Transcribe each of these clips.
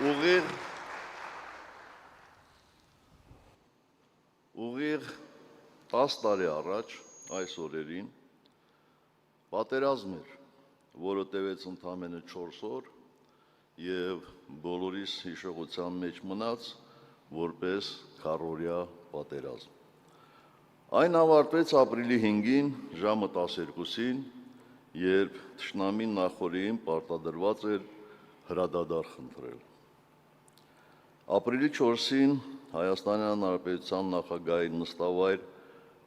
Ուղիղ 10 տարի առաջ այս օրերին պատերազմ էր, որը տևեց ընդամենը 4 օր և բոլորիս հիշողության մեջ մնաց որպես քառօրյա պատերազմ։ Այն ավարտվեց ապրիլի 5-ին ժամը 12-ին, երբ թշնամին նախօրեին պարտադրված էր հրադադար խնդրել։ Ապրիլի 4-ին Հայաստանի Հանրապետության նախագահի նստավայր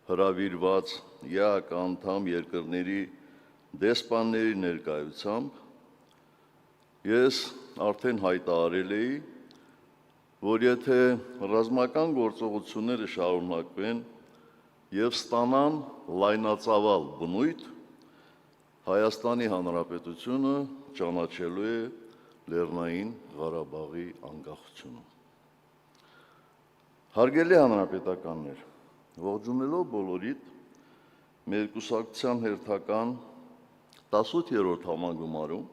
հրավիրված ԵԱՀԿ անդամ երկրների դեսպանների ներկայությամբ ես արդեն հայտարարել էի, որ եթե ռազմական գործողությունները շարունակվեն և ստանան լայնածավալ բնույթ, Հայաստանի Հանրապետությունը ճանաչելու է Լեռնային Ղարաբաղի անկախությունը։ Հարգելի հանրապետականներ, ողջունելով բոլորիդ, մեր կուսակցության հերթական 18-րդ համագումարում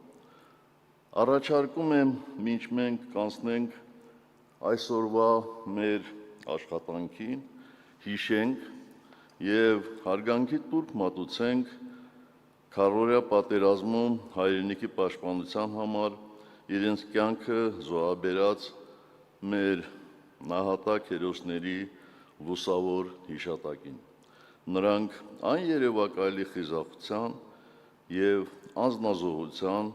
առաջարկում եմ, մինչ մենք կանցնենք այսօրվա մեր աշխատանքին, հիշենք և հարգանքի տուրք մատուցենք քառօրյա պատերազմում հայրենիքի պաշտպանության համար իրենց կյանքը զոհաբերած մեր նահատակ հերոսների լուսավոր հիշատակին։ Նրանք այն երևակայելի խիզախության և անձնազոհության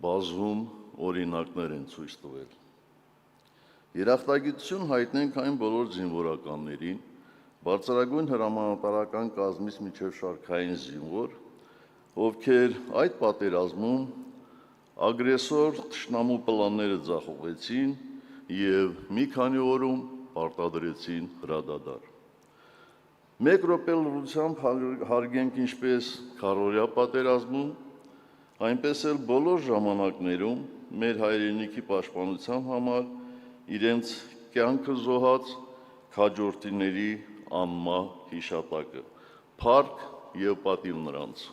բազում օրինակներ են ցույց տվել։ Երախտագիտություն հայտնենք այն բոլոր զինվորականներին, բարձրագույն հրամանատարական կազմից մինչև շարքային զինվոր, ովքեր այդ պատերազմում ագրեսոր թշնամու պլանները ձախողեցին և մի քանի օրում պարտադրեցին հրադադար։ Մեկ րոպե լռությամբ հարգենք ինչպես քառօրյա պատերազմում, այնպես էլ բոլոր ժամանակներում մեր հայրենիքի պաշտպանության համար իրենց կյանքը զոհած քաջորդիների անմահ հիշատակը։ Փառք և պատիվ նրանց։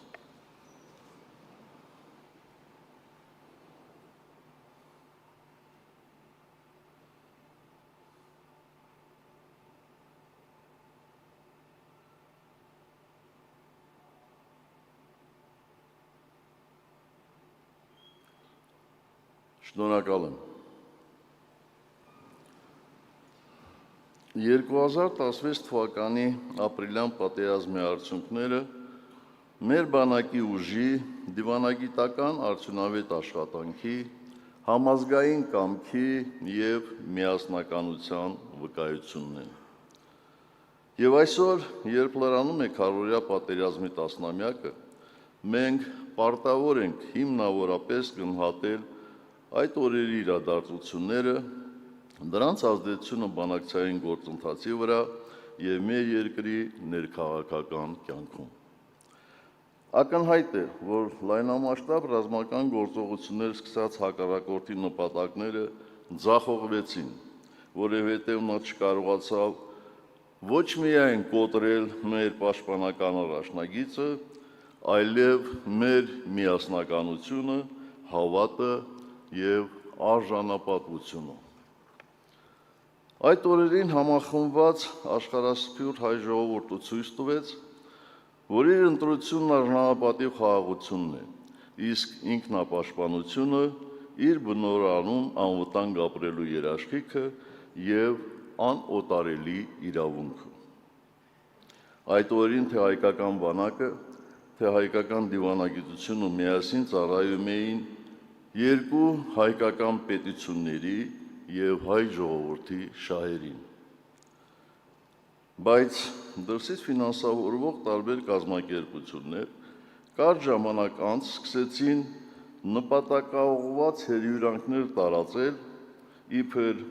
Շնորհակալ եմ։ 2016 թվականի ապրիլյան պատերազմի արդյունքները մեր բանակի ուժի, դիվանագիտական արդյունավետ աշխատանքի, համազգային կամքի և միասնականության վկայությունն են։ Եվ այսօր, երբ լրանում է քառօրյա պատերազմի տասնամյակը, մենք պարտավոր ենք հիմնավորապես գնահատել այդ օրերի իրադարձությունները, դրանց ազդեցությունը բանակցային գործընթացի վրա և մեր երկրի ներքաղաքական կյանքում։ Ակնհայտ է, որ լայնամասշտաբ ռազմական գործողություններ սկսած հակառակորդի նպատակները ձախողվեցին, որովհետև նա չկարողացավ ոչ միայն կոտրել մեր պաշտպանական առաջնագիծը, այլև մեր միասնականությունը, հավատը և արժանապատվությունը։ Այդ օրերին համախմբված աշխարհասփյուռ հայ ժողովուրդը ցույց տվեց, որ իր ընտրությունն արժանապատիվ խաղաղությունն է, իսկ ինքնապաշտպանությունը իր բնորանում անվտանգ ապրելու երաշխիքը և անօտարելի իրավունքը։ Այդ օրերին թե հայկական բանակը, թե հայկական դիվանագիտությունը միասին ծառայում էին երկու հայկական պետությունների և հայ ժողովրդի շահերին։ Բայց դրսից ֆինանսավորվող տարբեր կազմակերպություններ կարճ ժամանակ անց սկսեցին նպատակաուղղված հրյուրանքներ տարածել, իբր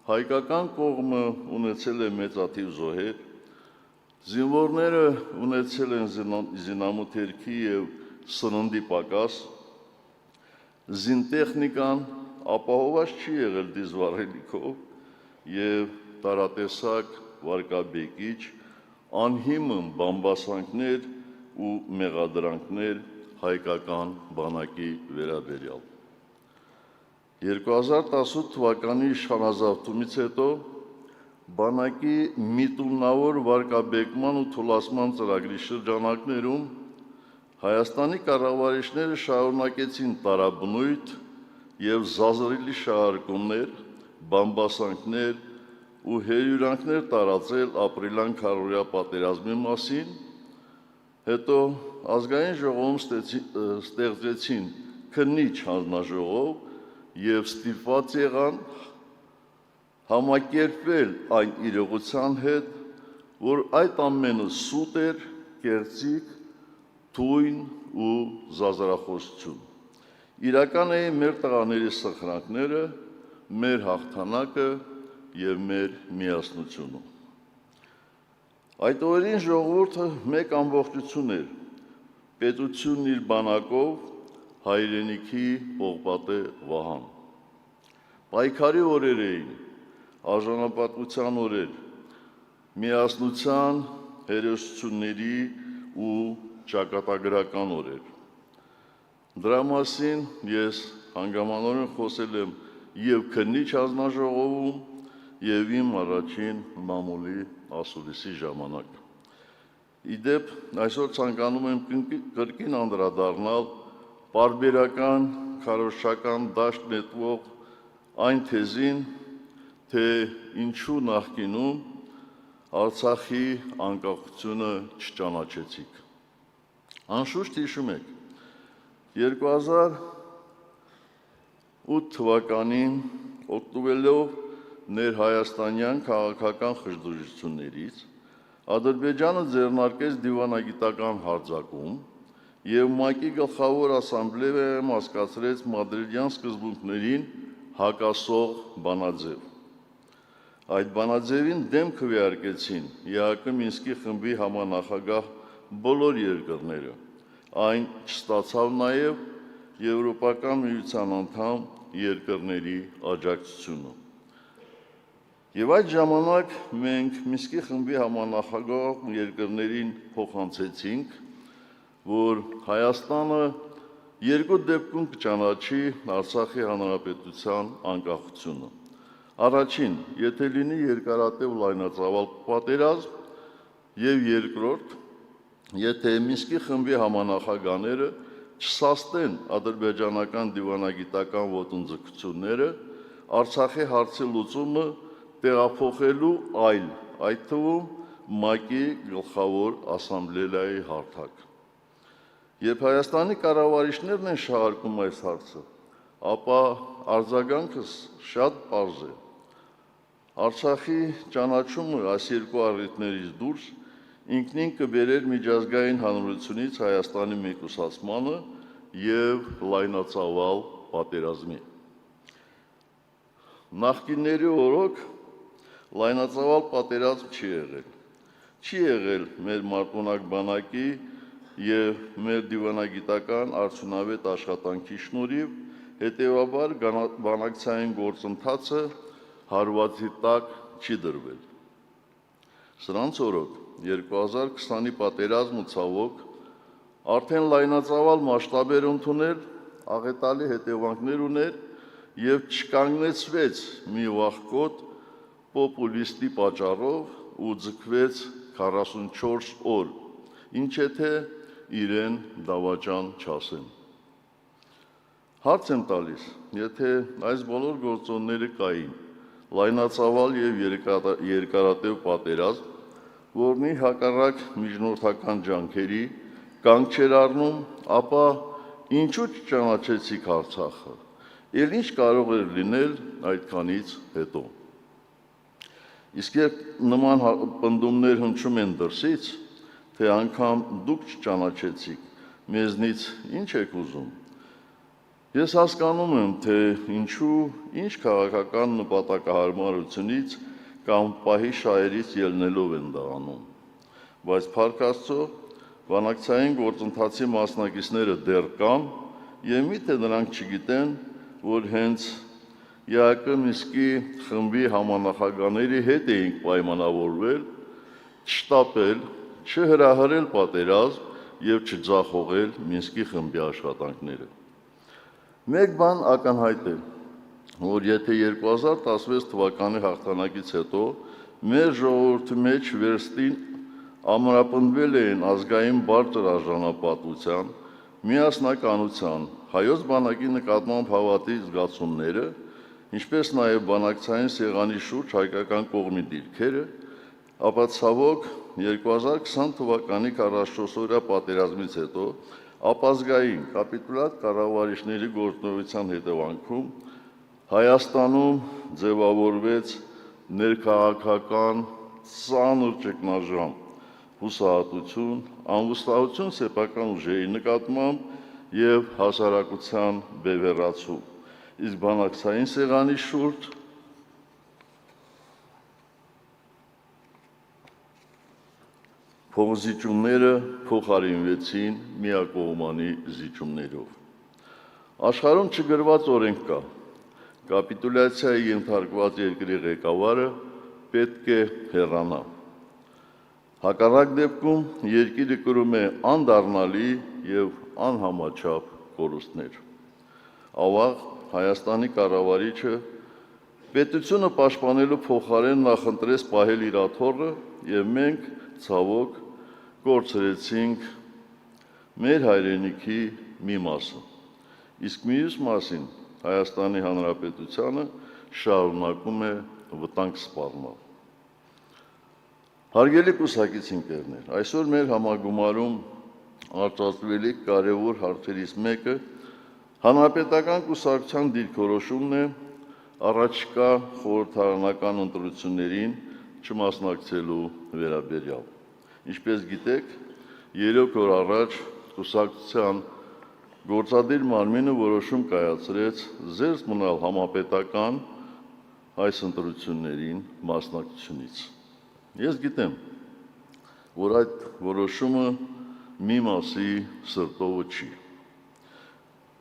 հայկական կողմը ունեցել է մեծաթիվ զոհեր, զինվորները ունեցել են զինամթերքի և սննդի պակաս, զինտեխնիկան ապահովված չի եղել դիզվառելիքով և տարատեսակ վարկաբեկիչ, անհիմն բամբասանքներ ու մեղադրանքներ հայկական բանակի վերաբերյալ։ 2018 թվականի իշխանազավթումից հետո բանակի միտումնավոր վարկաբեկման ու թուլացման ծրագրի շրջանակներում Հայաստանի կառավարիչները շարունակեցին տարաբնույթ և զազրելի շահարկումներ, բամբասանքներ ու հերյուրանքներ տարածել ապրիլյան քարոզիա պատերազմի մասին, հետո ազգային ժողովում ստեղծեցին քննիչ հանձնաժողով և ստիպված եղան համակերպվել այն իրողության հետ, որ այդ ամենը սուտ էր, կեղծիք, թույն ու զազրախոսություն։ Իրական էին մեր տղաների սխրանքները, մեր հաղթանակը և մեր միասնությունը։ Այդ օրերին ժողովուրդը մեկ ամբողջություն էր, պետությունն իր բանակով, հայրենիքի պողպատե վահան։ Պայքարի օրեր էին, արժանապատվության օրեր, միասնության, հերոսությունների ու ճակատագրական օրեր։ Դրա մասին ես հանգամանորեն խոսել եմ և քննիչ հանձնաժողովում, և իմ առաջին մամուլի ասուլիսի ժամանակ։ Իդեպ, այսօր ցանկանում եմ կրկին անդրադառնալ պարբերական քարոզչական դաշտ նետվող այն թեզին, թե ինչու նախկինում Արցախի անկախությունը չճանաչեցիք։ Անշուշտ հիշում եք, 2008 թվականին օգտվելով ներհայաստանյան քաղաքական խժդժություններից Ադրբեջանը ձեռնարկեց դիվանագիտական հարձակում և ՄԱԿ-ի գլխավոր ասամբլեայում հասկացրեց մադրիդյան սկզբունքներին հակասող բանաձև։ Այդ բանաձևին դեմ քվեարկեցին ԵԱՀԿ Մինսկի խմբի համանախագահ բոլոր երկրները, այն չստացավ նաև Եվրոպական միության անդամ երկրների աջակցությունը։ Եվ այդ ժամանակ մենք Մինսկի խմբի համանախագահ երկրներին փոխանցեցինք, որ Հայաստանը երկու դեպքում կճանաչի Արցախի հանրապետության անկախությունը։ Առաջին, եթե լինի երկարատև լայնածավալ պատերազմ, և երկրորդ, եթե Մինսկի խմբի համանախագահները չսաստեն ադրբեջանական դիվանագիտական ոտնձգությունները Արցախի հարցի լուծումը տեղափոխելու այլ, այդ թվում ՄԱԿ-ի գլխավոր ասամբլեայի հարթակ։ Երբ Հայաստանի կառավարիչներն են շահարկում այս հարցը, ապա արձագանքս շատ պարզ է։ Արցախի ճանաչումը այս երկու առիթներից դուրս ինքնին կբերեր միջազգային հանրությունից Հայաստանի մեկուսացմանը և լայնածավալ պատերազմի։ Նախկինների օրոք լայնածավալ պատերազմ չի եղել։ Չի եղել մեր մարտունակ բանակի և մեր դիվանագիտական արդյունավետ աշխատանքի շնորհիվ, հետևաբար բանակցային գործընթացը հարվածի տակ չի դրվել։ Սրանց օրոք 2020-ի պատերազմը ցավոք արդեն լայնածավալ մասշտաբեր ընդունել, աղետալի հետևանքներ ուներ և չկանգնեցվեց մի վախկոտ պոպուլիստի պատճառով ու ձգվեց 44 օր, ինչ եթե իրեն դավաճան չասեն։ Հարց եմ տալիս, եթե այս բոլոր գործոնները կային, լայնածավալ և երկարատև պատերազմ, որն իր հակառակ միջնորդական ջանքերի կանգ չէր առնում, ապա ինչու չճանաչեցիք Արցախը, էլ ինչ կարող էր լինել այդքանից հետո։ Իսկ երբ նման պնդումներ հնչում են դրսից, թե անգամ դուք չճանաչեցիք, մեզնից ինչ եք ուզում։ Ես հասկանում եմ, թե ինչու, ինչ քաղաքական նպատակահարմարությունից կամ պահի շահերից ելնելով են դա անում, բայց փառք Աստծո, բանակցային գործընթացի մասնակիցները դեռ կան, և միթե նրանք չգիտեն, որ հենց ԵԱՀԿ Մինսկի խմբի համանախագահների հետ էինք պայմանավորվել չշտապել, չհրահրել պատերազմ և չձախողել Մինսկի խմբի աշխատանքները։ Մեկ բան ակնհայտ է, որ եթե 2016 թվականի հաղթանակից հետո մեր ժողովրդի մեջ վերստին ամրապնդվել էին ազգային բարձր արժանապատվության, միասնականության, հայոց բանակի նկատմամբ հավատի զգացումները, ինչպես նաև բանակցային սեղանի շուրջ հայկական կողմի դիրքերը, ապա ցավոք 2020 թվականի 44-օրյա պատերազմից հետո ապազգային կապիտուլյատ կառավարիչների գործունեության հետևանքում Հայաստանում ձևավորվեց ներքաղաքական ծանր ճգնաժամ, հուսահատություն, անվստահություն սեփական ուժերի նկատմամբ և հասարակության բևեռացում, իսկ բանակցային սեղանի շուրջ փոխզիջումները փոխարինվեցին միակողմանի զիջումներով։ Աշխարհում չգրված օրենք կա, կապիտուլյացիայի ենթարկված երկրի ղեկավարը պետք է հեռանա։ Հակառակ դեպքում երկիրը կրում է անդառնալի և անհամաչափ կորուստներ։ Ավաղ Հայաստանի կառավարիչը պետությունը պաշտպանելու փոխարեն նախընտրեց պահել իր աթոռը և մենք, ցավոք, կորցրեցինք մեր հայրենիքի մի մասը, իսկ մյուս մասին Հայաստանի Հանրապետությանը շարունակում է վտանգ սպառնալ։ Հարգելի կուսակից ընկերներ, այսօր մեր համագումարում արծարծվելիք կարևոր հարցերից մեկը Հանրապետական կուսակցության դիրքորոշումն է առաջիկա խորհրդարանական ընտրություններին չմասնակցելու վերաբերյալ։ Ինչպես գիտեք, 3 օր առաջ կուսակցության գործադիր մարմինը որոշում կայացրեց զերծ մնալ համապետական այս ընտրություններին մասնակցությունից։ Ես գիտեմ, որ այդ որոշումը մի մասի սրտովը չի։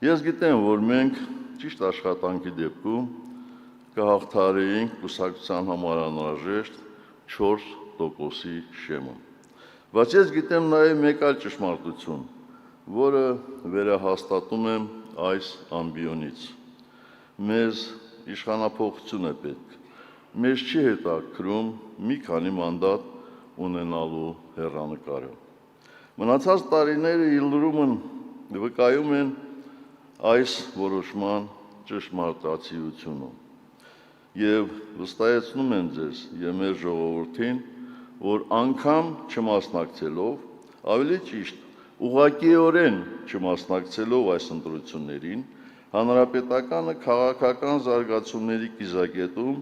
Ես գիտեմ, որ մենք ճիշտ աշխատանքի դեպքում կհաղթահարեինք կուսակցության համար անհրաժեշտ 4%-ի շեմը։ Բայց ես գիտեմ նաև մեկ այլ ճշմարտություն, որը վերահաստատում եմ այս ամբիոնից։ Մեզ իշխանափոխություն է պետք։ Մեզ չի հետաքրքրում մի քանի մանդատ ունենալու հեռանկարը։ Մնացած տարիները իր լուրումն վկայում են այս որոշման ճշմարտացիությունը և վստահեցնում են ձեզ և մեր ժողովրդին, որ անգամ չմասնակցելով, ավելի ճիշտ ուղղակիորեն չմասնակցելով այս ընտրություններին, Հանրապետականը քաղաքական զարգացումների կիզակետում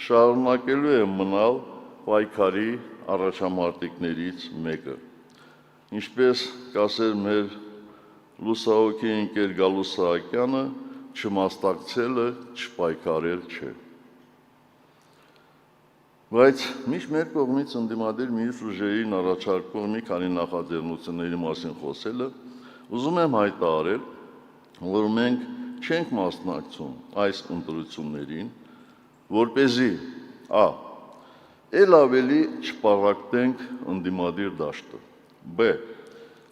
շարունակելու է մնալ պայքարի առաջամարտիկներից մեկը։ Ինչպես կասեր մեր լուսահոգի ընկեր Գալուստ Սահակյանը, չմասնակցելը չպայքարել չէ։ Բայց միշտ մեր կողմից ընդդիմադիր մյուս ուժերին առաջարկվող մի քանի նախաձեռնությունների մասին խոսելը, ուզում եմ հայտարարել, որ մենք չենք մասնակցում այս ընտրություններին, որպեսզի a. Էլ ավելի չպառակտենք ընդդիմադիր դաշտը, b.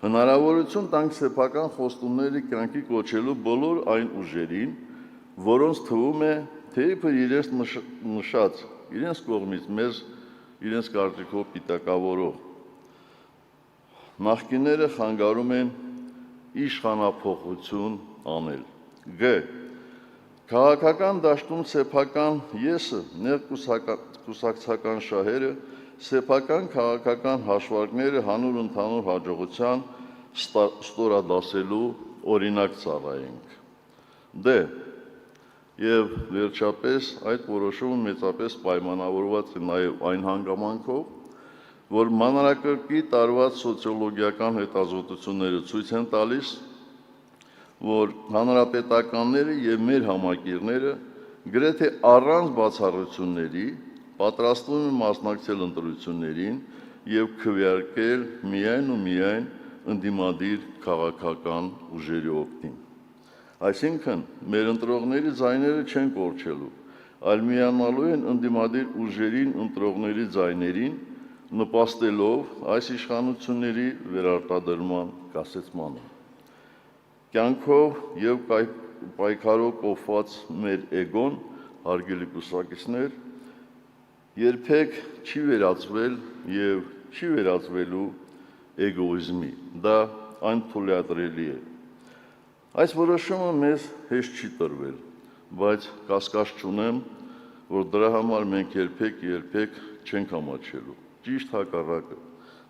Հնարավորություն տանք սեփական խոստումների կյանքի կոչելու բոլոր այն ուժերին, որոնց թվում է, թե իբր իրենց նշած, իրենց կողմից մեզ իրենց կարծիքով պիտակավորող նախկինները խանգարում են իշխանափոխություն անել։ G. Քաղաքական դաշտում սեփական եսը, ներկուսակցական շահերը, սեփական քաղաքական հաշվարկները հանուն ընդհանուր հաջողության ստորադասելու օրինակ ծառայենք։ D. Եվ վերջապես այդ որոշումը մեծապես պայմանավորված է նաև այն հանգամանքով, որ մանրակրկիտ տարված սոցիոլոգիական հետազոտությունները ցույց են տալիս, որ հանրապետականները և մեր համակիրները գրեթե առանց բացառությունների պատրաստվում են մասնակցել ընտրություններին և քվեարկել միայն ու միայն ընդդիմադիր քաղաքական ուժերի օգտին։ Այսինքն, մեր ընտրողների ձայները չեն կորչելու, այլ միանալու են ընդդիմադիր ուժերին ընտրողների ձայներին, նպաստելով այս իշխանությունների վերարտադրման կասեցմանը։ Կյանքով և պայքարով կոփված մեր էգոն, հարգելի կուսակիցներ, երբեք չի վերածվել եւ չի վերածվելու էգոիզմի, դա անթույլատրելի է։ Այս որոշումը մեզ հեշտ չի տրվել, բայց կասկած չունեմ, որ դրա համար մենք երբեք չենք ամաչելու։ Ճիշտ հակառակը,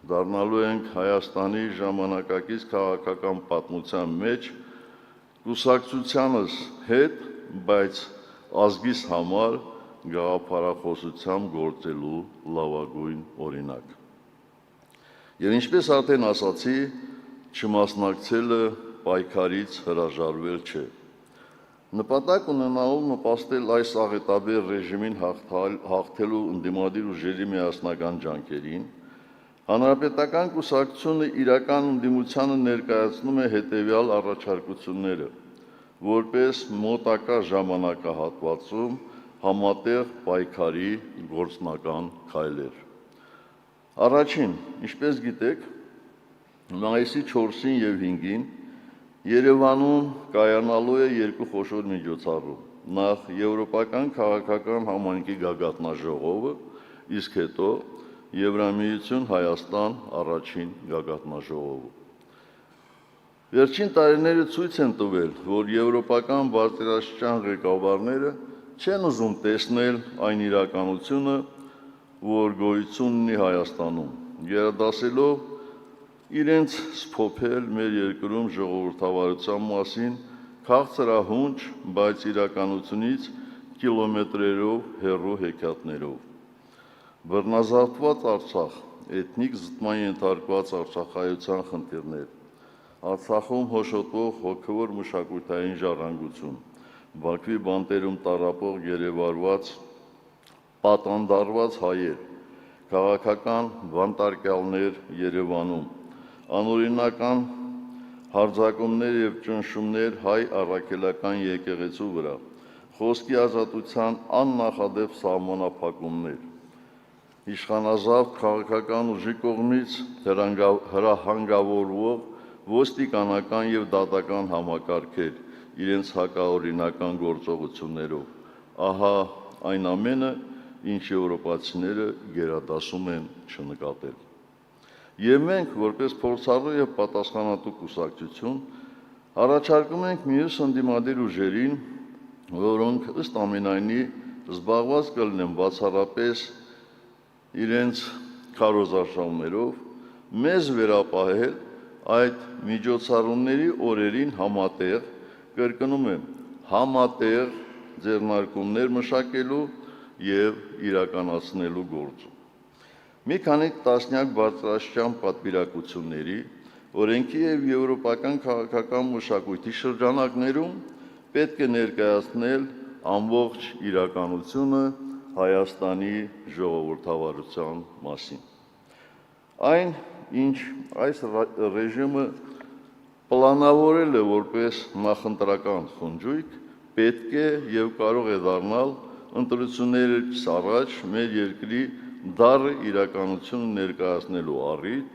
դառնալու ենք Հայաստանի ժամանակակից քաղաքական պատմության մեջ կուսակցությանս հետ, բայց ազգիս համար գաղափարախոսությամբ գործելու լավագույն օրինակ։ Եվ ինչպես արդեն ասացի, չմասնակցելը պայքարից հրաժարվել չէ։ Նպատակ ունենալով նպաստել այս աղետաբեր ռեժիմին հաղթելու ընդդիմադիր ուժերի միասնական ջանքերին, Հանրապետական կուսակցությունը իրական ընդդիմությանը ներկայացնում է հետևյալ առաջարկությունները, որպես մոտակա ժամանակահատվածում համատեղ պայքարի գործնական քայլեր։ Առաջին, ինչպես գիտեք, մայիսի 4-ին եւ 5-ին Երևանում կայանալու է երկու խոշոր միջոցառում, նախ Եվրոպական քաղաքական համայնքի գագաթնաժողովը, իսկ հետո Եվրամիություն Հայաստան առաջին գագաթնաժողովը։ Վերջին տարիները ցույց են տվել, որ եվրոպական բարձրաստիճան ղեկավարները չեն ուզում տեսնել այն իրականությունը, որ գոյություն ունի Հայաստանում, գերադասելով իրենց սփոփել մեր երկրում ժողովրդավարության մասին քաղցրահունչ, բայց իրականությունից կիլոմետրերով հեռու հեքիաթներով։ Բռնազավթված Արցախ, էթնիկ զտման ենթարկված արցախայության խնդիրներ, Արցախում հոշոտվող հոգևոր մշակութային ժառանգություն, Բաքվի բանտերում տառապող գերեվարված պատանդարված հայեր, քաղաքական բանտարկյալներ Երևանում, անօրինական հարձակումներ եւ ճնշումներ հայ առաքելական եկեղեցու վրա, խոսքի ազատության աննախադեպ սահմանափակումներ, իշխանազավթ քաղաքական ուժի կողմից հրահանգավորվող ոստիկանական եւ դատական համակարգեր իրենց հակաօրինական գործողություններով, ահա այն ամենը, ինչ եվրոպացիները գերադասում են չնկատել։ Եվ մենք, որպես փորձառու եւ պատասխանատու կուսակցություն, առաջարկում ենք մյուս ընդդիմադիր ուժերին, որոնք ըստ ամենայնի զբաղված կլինեն բացառապես իրենց քարոզարշավներով, մեզ վերապահել այդ միջոցառումների օրերին համատեղ, կրկնում եմ, համատեղ ձեռնարկումներ մշակելու եւ իրականացնելու գործում։ Մի քանի տասնյակ բարձրաստիճան պատվիրակությունների, օրենքի եւ եվրոպական քաղաքական մշակույթի շրջանակներում պետք է ներկայացնել ամբողջ իրականությունը Հայաստանի ժողովրդավարության մասին։ Այն, ինչ այս ռեժիմը պլանավորել է որպես նախընտրական խնջույք, պետք է եւ կարող է դառնալ ընտրություններից առաջ մեր երկրի դառը իրականությունը ներկայացնելու առիթ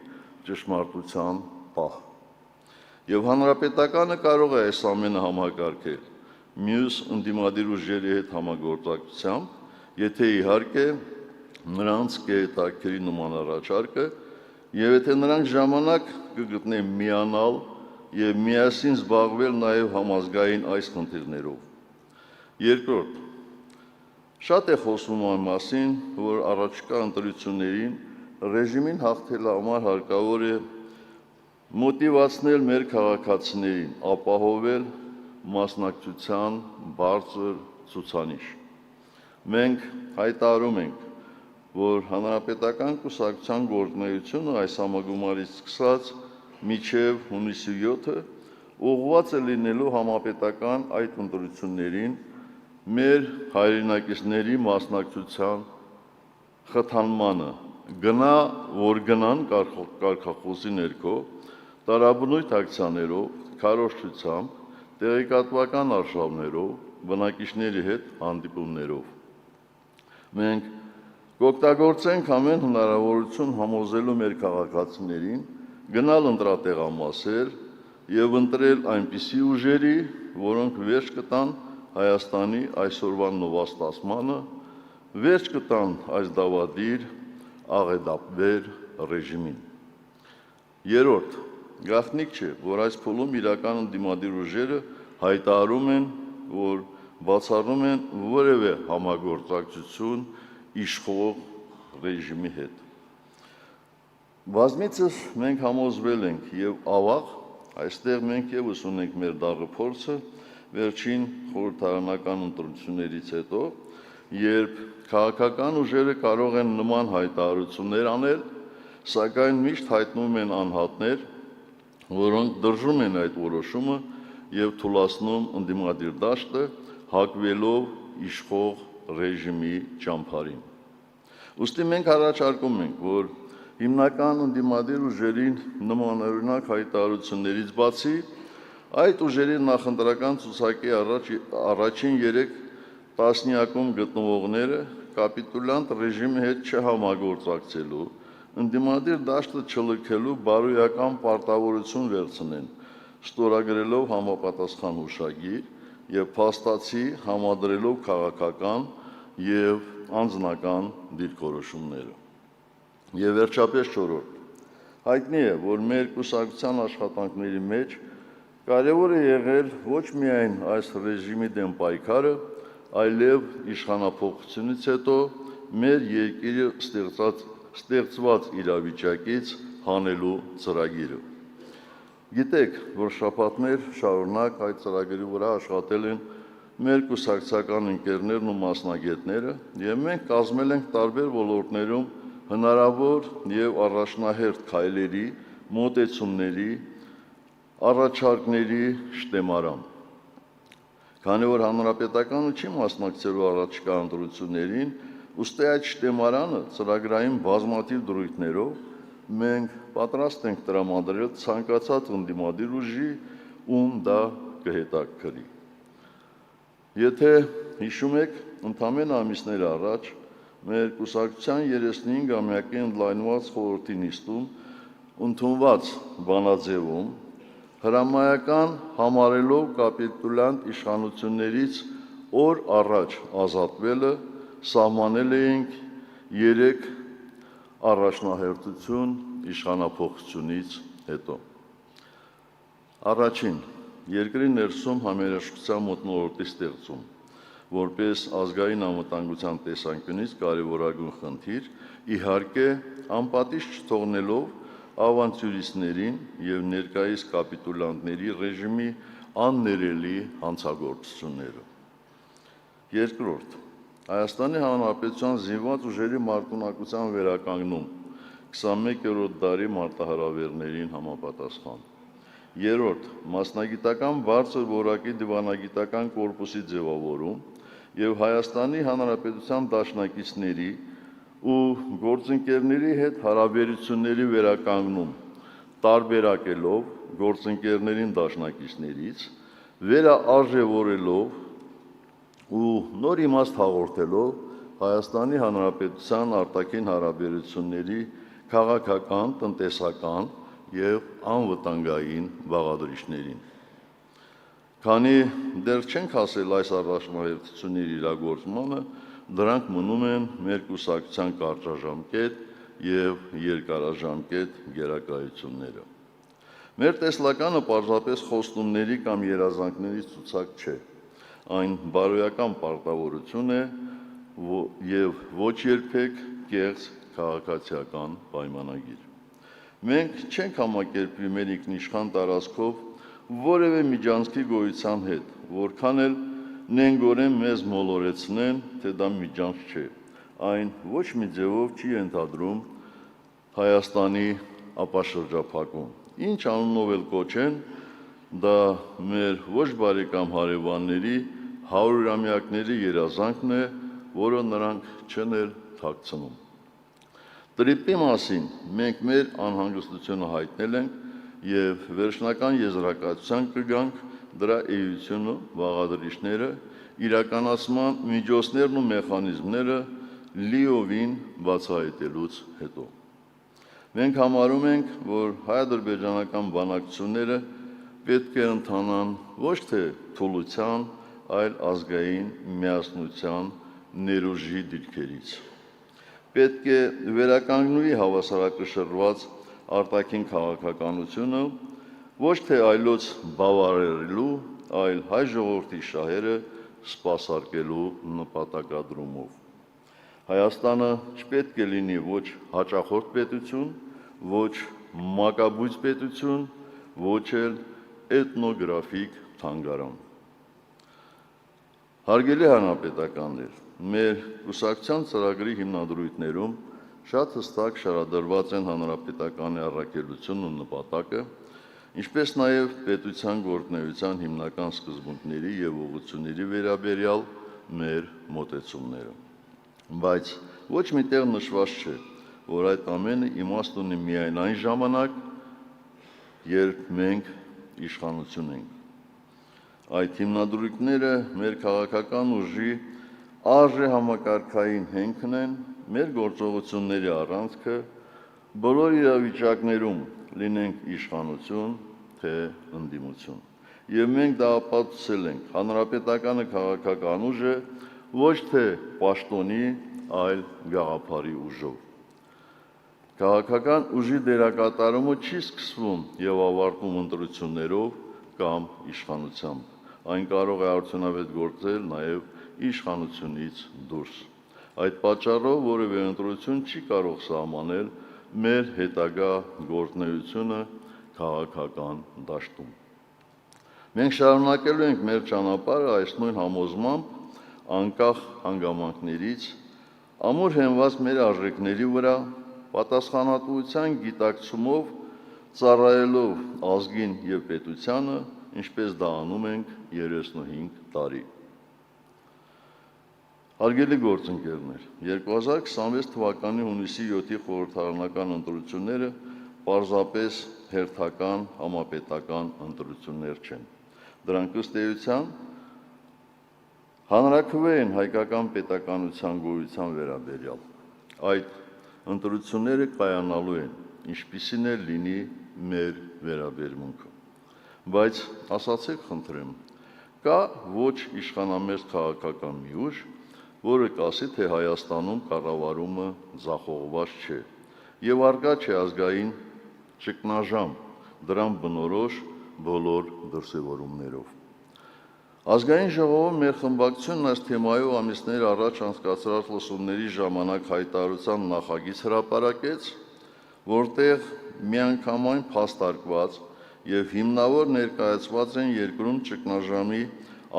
ճշմարտության պահ։ Եվ հանրապետականը կարող է այս ամենը համակարգել մյուս ընդդիմադիր ուժերի հետ համագործակցությամբ, եթե իհարկե նրանց կհետաքրի նման առաջարկը եւ եթե նրանք ժամանակ կգտնեն միանալ եւ միասին զբաղվել նաեւ համազգային այս խնդիրներով։ Երկրորդ, շատ է խոսվում այն մասին, որ առաջիկա ընտրություններին ռեժիմին հաղթելու համար հարկավոր է մոտիվացնել մեր քաղաքացիներին, ապահովել մասնակցության բարձր ցուցանիշ։ Մենք հայտարարում ենք, որ հանրապետական կուսակցության գործունեությունը այս համագումարից սկսած մինչև հունիսի 7-ը ուղղված է լինելու համապետական այդ ընտրություններին մեր հայրենակիցների մասնակցության խթանմանը, գնա որ գնան կարգախոսի ներքո, տարաբնույթ ակցիաներով, քարոզչությամբ, տեղեկատվական արշավներով, բնակիչների հետ հանդիպումներով։ Մենք կօգտագործենք ամեն հնարավորություն համոզելու մեր քաղաքացիներին գնալ ընտրատեղամասեր, եւ ընտրել այնպիսի ուժերի, որոնք վերջ կտան Հայաստանի այսօրվա նվաստացմանը, վերջ կտան այս դավադիր, աղետաբեր ռեժիմին։ Երրորդ, գաղտնիք չէ, որ այս փուլում իրական ընդդիմադիր ուժերը հայտարարում են, որ բացառում են որևէ համագործակցություն իշխող ռեժիմի հետ։ Բազմիցս մենք համոզվել ենք եւ ավաղ, այստեղ մենք եւս ունենք մեր դառը փորձը վերջին խորհրդարանական ընտրություններից հետո, երբ քաղաքական ուժերը կարող են նման հայտարարություններ անել, սակայն միշտ հայտնում են անհատներ, որոնք դրժում են այդ որոշումը եւ թուլացնում ընդդիմադիր դաշտը, հակվելով իշխող ռեժիմի ճամփարին։ Ուստի մենք առաջարկում ենք, որ հիմնական ընդդիմադիր ուժերին նմանօրինակ հայտարարություններից բացի, այդ ուժերի նախընտրական ցուցակի առաջին 3 տասնյակում գտնվողները կապիտուլյանտ ռեժիմի հետ չհամագործակցելու, ընդդիմադիր դաշտը չլքելու բարոյական պարտավորություն վերցնեն, ստորագրելով համապատասխան հուշագիր եւ փաստացի համադրելով քաղաքական եւ անձնական դիրքորոշումները։ Եվ վերջապես չորրորդ, հայտնի է, որ մեր կուսակցության աշխատանքների մեջ կարևոր է եղել ոչ միայն այս ռեժիմի դեմ պայքարը, այլև իշխանափոխությունից հետո մեր երկիրը ստեղծված իրավիճակից հանելու ծրագիրը։ Գիտեք, որ շաբաթներ շարունակ այդ ծրագրի վրա աշխատել են մեր կուսակցական ընկերներն ու մասնագետները, եւ մենք կազմել ենք տարբեր ոլորտներում հնարավոր եւ առաջնահերթ քայլերի, մոտեցումների, առաջարկների շտեմարան։ Քանի որ հանրապետականը չի մասնակցելու առաջիկա ընտրություններին, ուստի այդ շտեմարանը ծրագրային բազմաթիվ դրույթներով մենք պատրաստ ենք տրամադրել ցանկացած ընդդիմադիր ուժի, ում դա կհետաքրքրի։ Եթե հիշում եք, ընդամենը ամիսներ առաջ մեր կուսակցության 35-ամյակի ընդլայնված խորհրդի նիստում ընդունված բանաձևում հրամայական համարելով կապիտուլյանտ իշխանություններից օր առաջ ազատվելը սահմանել էինք 3 առաջնահերթություն իշխանափոխությունից հետո։ Առաջին, երկրի ներսում համերաշխության մթնոլորտի ստեղծում, որպես ազգային անվտանգության տեսանկյունից կարևորագույն խնդիր, իհարկե անպատիժ չթողնելով ավանտյուրիստներին եւ ներկայիս կապիտուլյանտների ռեժիմի աններելի հանցագործությունները։ Երկրորդ, Հայաստանի Հանրապետության զինված ուժերի մարտունակության վերականգնում 21-րդ դարի մարտահրավերներին համապատասխան։ Երրորդ, մասնագիտական բարձր որակի դիվանագիտական կորպուսի ձևավորում եւ Հայաստանի Հանրապետության դաշնակիցների ու գործընկերների հետ հարաբերությունների վերականգնում, տարբերակելով գործընկերներին դաշնակիցներից, վերաարժևորելով ու նոր իմաստ հաղորդելով Հայաստանի Հանրապետության արտաքին հարաբերությունների քաղաքական, տնտեսական եւ անվտանգային բաղադրիչներին։ Քանի դեռ չենք հասել այս առաջնահերթությունների իրագործմանը, դրանք մնում են մեր կուսակցության կարճաժամկետ եւ երկարաժամկետ գերակայությունները։ Մեր տեսլականը պարզապես խոստումների կամ երազանքների ցուցակ չէ, այն բարոյական պարտավորություն է եւ ոչ երբեք կեղծ քաղաքացիական պայմանագիր։ Մենք չենք համակերպվի մեր ինքնիշխան տարածքով որևէ միջանցքի գոյության հետ, որքան էլ նենգորեն մեզ մոլորեցնեն, թե դա միջանց չէ։ Այն ոչ մի ձևով չի ընդհանրում Հայաստանի ապաշրջափակում։ Ինչ անունով էլ կոչեն, դա մեր ոչ բարեկամ հարևանների 100-ամյակների երազանքն է, որը նրանք չեն էլ թաքցնում։ Տրիպի մասին մենք մեր անհանգստությունը հայտնել ենք եւ վերջնական եզրակացության կգանք դրա էությունը, բաղադրիչները, իրականացման միջոցներն ու մեխանիզմները լիովին բացահայտելուց հետո։ Մենք համարում ենք, որ հայ-ադրբեջանական բանակցությունները պետք է ընթանան ոչ թե թուլության, այլ ազգային միասնության ներուժի դիրքերից։ Պետք է վերականգնվի հավասարակշռված արտաքին քաղաքականությունը, ոչ թե այլոց բավարարելու, այլ հայ ժողովրդի շահերը սպասարկելու նպատակադրումով։ Հայաստանը չպետք է լինի ոչ հաճախորդ պետություն, ոչ մակաբույծ պետություն, ոչ էլ էթնոգրաֆիկ թանգարան։ Հարգելի հանրապետականներ, մեր կուսակցության ծրագրի հիմնադրույթներում շատ հստակ շարադրված են հանրապետականի առաքելությունն ու նպատակը, ինչպես նաև պետության գործունեության հիմնական սկզբունքների և ուղղությունների վերաբերյալ մեր մոտեցումները։ Բայց ոչ մի տեղ նշված չէ, որ այդ ամենը իմաստ ունի միայն այն ժամանակ, երբ մենք իշխանություն ենք։ Այդ հիմնադրույթները մեր քաղաքական ուժի արժեհամակարգային հենքն են, մեր գործողությունների առանցքը, բոլոր իրավիճակներում լինենք իշխանություն, թե ընդդիմություն։ Եվ մենք դա ապացուցել ենք, հանրապետականը քաղաքական ուժ է, ոչ թե պաշտոնի, այլ գաղափարի ուժով։ Քաղաքական ուժի դերակատարումը չի սկսվում և ավարտվում ընտրություններով կամ իշխանությամբ։ Այն կարող է արդյունավետ գործել նաև իշխանությունից դուրս։ Այդ պատճառով որևէ ընտրություն չի կարող սահմանել մեր հետագա գործունեությունը քաղաքական դաշտում։ Մենք շարունակելու ենք մեր ճանապարհը այս նույն համոզմամբ, անկախ հանգամանքներից, ամուր հենված մեր արժեքների վրա, պատասխանատվության գիտակցումով ծառայելով ազգին և պետությանը, ինչպես դա անում ենք 35 տարի։ Հարգելի գործընկերներ, 2026 թվականի հունիսի 7-ի խորհրդարանական ընտրությունները պարզապես հերթական համապետական ընտրություններ չեն։ Դրանք ըստ էության հանրաքվե են հայկական պետականության գոյության վերաբերյալ։ Այդ ընտրությունները կայանալու են, ինչպիսին էլ լինի մեր վերաբերմունքը։ Բայց ասացեք խնդրեմ, կա ոչ իշխանամերձ քաղաքական մի ուժ, որը կասի, թե Հայաստանում կառավարումը ձախողված չէ և առկա չէ ազգային ճգնաժամ, դրան բնորոշ բոլոր դրսևորումներով։ Ազգային ժողովում մեր խմբակցությունն այս թեմայով ամիսներ առաջ անցկացրած լսումների ժամանակ հայտարարության նախագիծ հրապարակեց, որտեղ միանգամայն փաստարկված և հիմնավոր ներկայացված են երկրում ճգնաժամի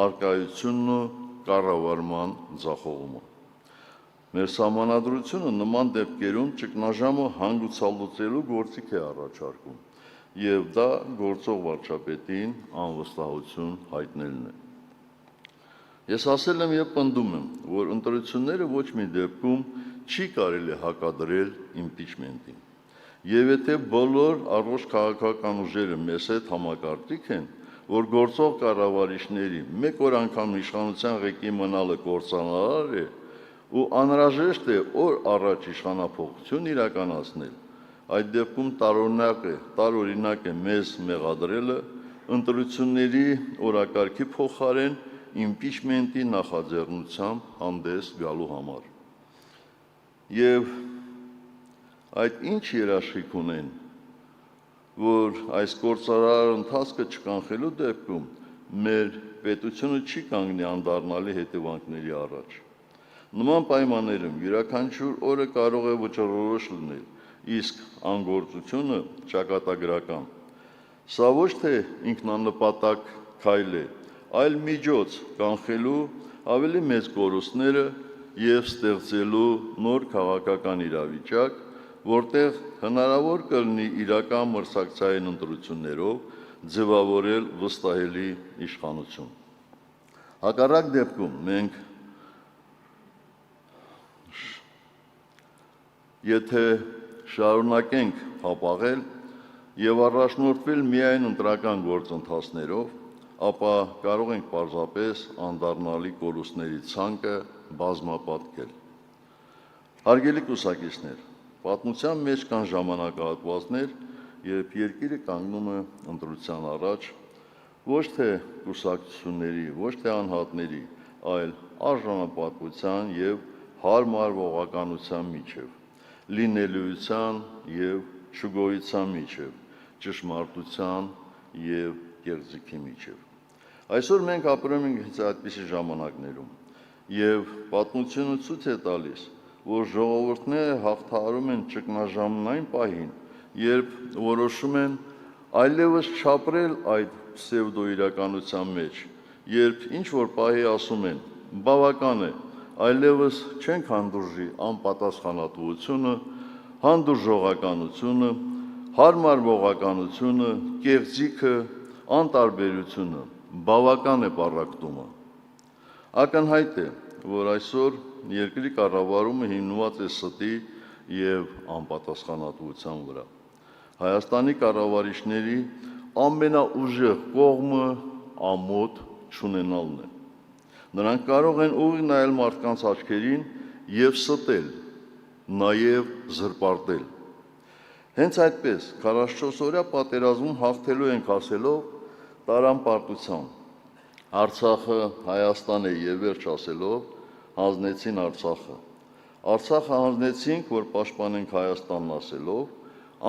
առկայությունն ու կառավարման ձախողումը։ Մեր սահմանադրությունը նման դեպքերում ճգնաժամը հանգուցալուծելու գործիք է առաջարկում, և դա գործող վարչապետին անվստահություն հայտնելն է։ Ես ասել եմ և պնդում եմ, որ ընտրությունները ոչ մի դեպքում չի կարելի հակադրել իմպիչմենտին։ Եվ եթե բոլոր առողջ քաղաքական ուժերը մեզ հետ համակարծիք են, որ գործող կառավարիչների մեկ օր անգամ իշխանության ղեկի մնալը կործանարար է ու անհրաժեշտ է օր առաջ իշխանափոխություն իրականացնել, այդ դեպքում տարօրինակ է մեզ մեղադրելը ընտրությունների օրակարգի փոխարեն իմպիչմենտի նախաձեռնությամբ հանդես գալու համար։ Եվ այդ ինչ երաշխիք ունեն, որ այս կործանարար ընթացքը չկանխելու դեպքում մեր պետությունը չի կանգնի անդառնալի հետևանքների առաջ։ Նման պայմաններում յուրաքանչյուր օրը կարող է վճռորոշ լինել, իսկ անգործությունը ճակատագրական։ Սա ոչ թե ինքնանպատակ քայլ է, այլ միջոց կանխելու ավելի մեծ կորուստները և ստեղծելու նոր քաղաքական իրավիճակ, որտեղ հնարավոր կլինի իրական մրցակցային ընտրություններով ձևավորել վստահելի իշխանություն։ Հակառակ դեպքում մենք եթե շարունակենք հապաղել և առաջնորդվել միայն ընտրական գործընթացներով, ապա կարող ենք պարզապես անդառնալի կորուստների ցանկը բազմապատկել։ Հարգելի կուսակիցներ, պատմության մեջ կան ժամանակահատվածներ, երբ երկիրը կանգնում է ընտրության առաջ, ոչ թե կուսակցությունների, ոչ թե անհատների, այլ արժանապատվության և հարմար ողականության միջև, լինելիության և չգոյության միջև, ճշմարտության և կեղծիքի միջև։ Այսօր մենք ապրում ենք հենց այդպիսի ժամանակներում, և պատմությունը ցույց է տալիս, որ ժողովուրդները հաղթահարում են ճգնաժամն այն պահին, երբ որոշում են այլևս չապրել այդ պսևդոիրականության մեջ, երբ ինչ-որ պահի ասում են բավական է, այլևս չենք հանդուրժի անպատասխանատվությունը, հանդուրժողականությունը, հարմար ողականությունը, կեղծիքը, անտարբերությունը, բավական է պառակտումը։ Ակնհայտ է, որ այսօր երկրի կառավարումը հիմնված է ստի և անպատասխանատվության վրա։ Հայաստանի կառավարիչների ամենաուժեղ կողմը ամոթ չունենալն է։ Նրանք կարող են ուղիղ նայել մարդկանց աչքերին և ստել, նաև զրպարտել։ Հենց այդպես 44-օրյա պատերազմում հաղթելու ենք ասելով տարան պարտության։ Արցախը Հայաստան է և վերջ ասելով հանձնեցին Արցախը։ Արցախը հանձնեցինք, որ պաշտպանենք Հայաստանն ասելով,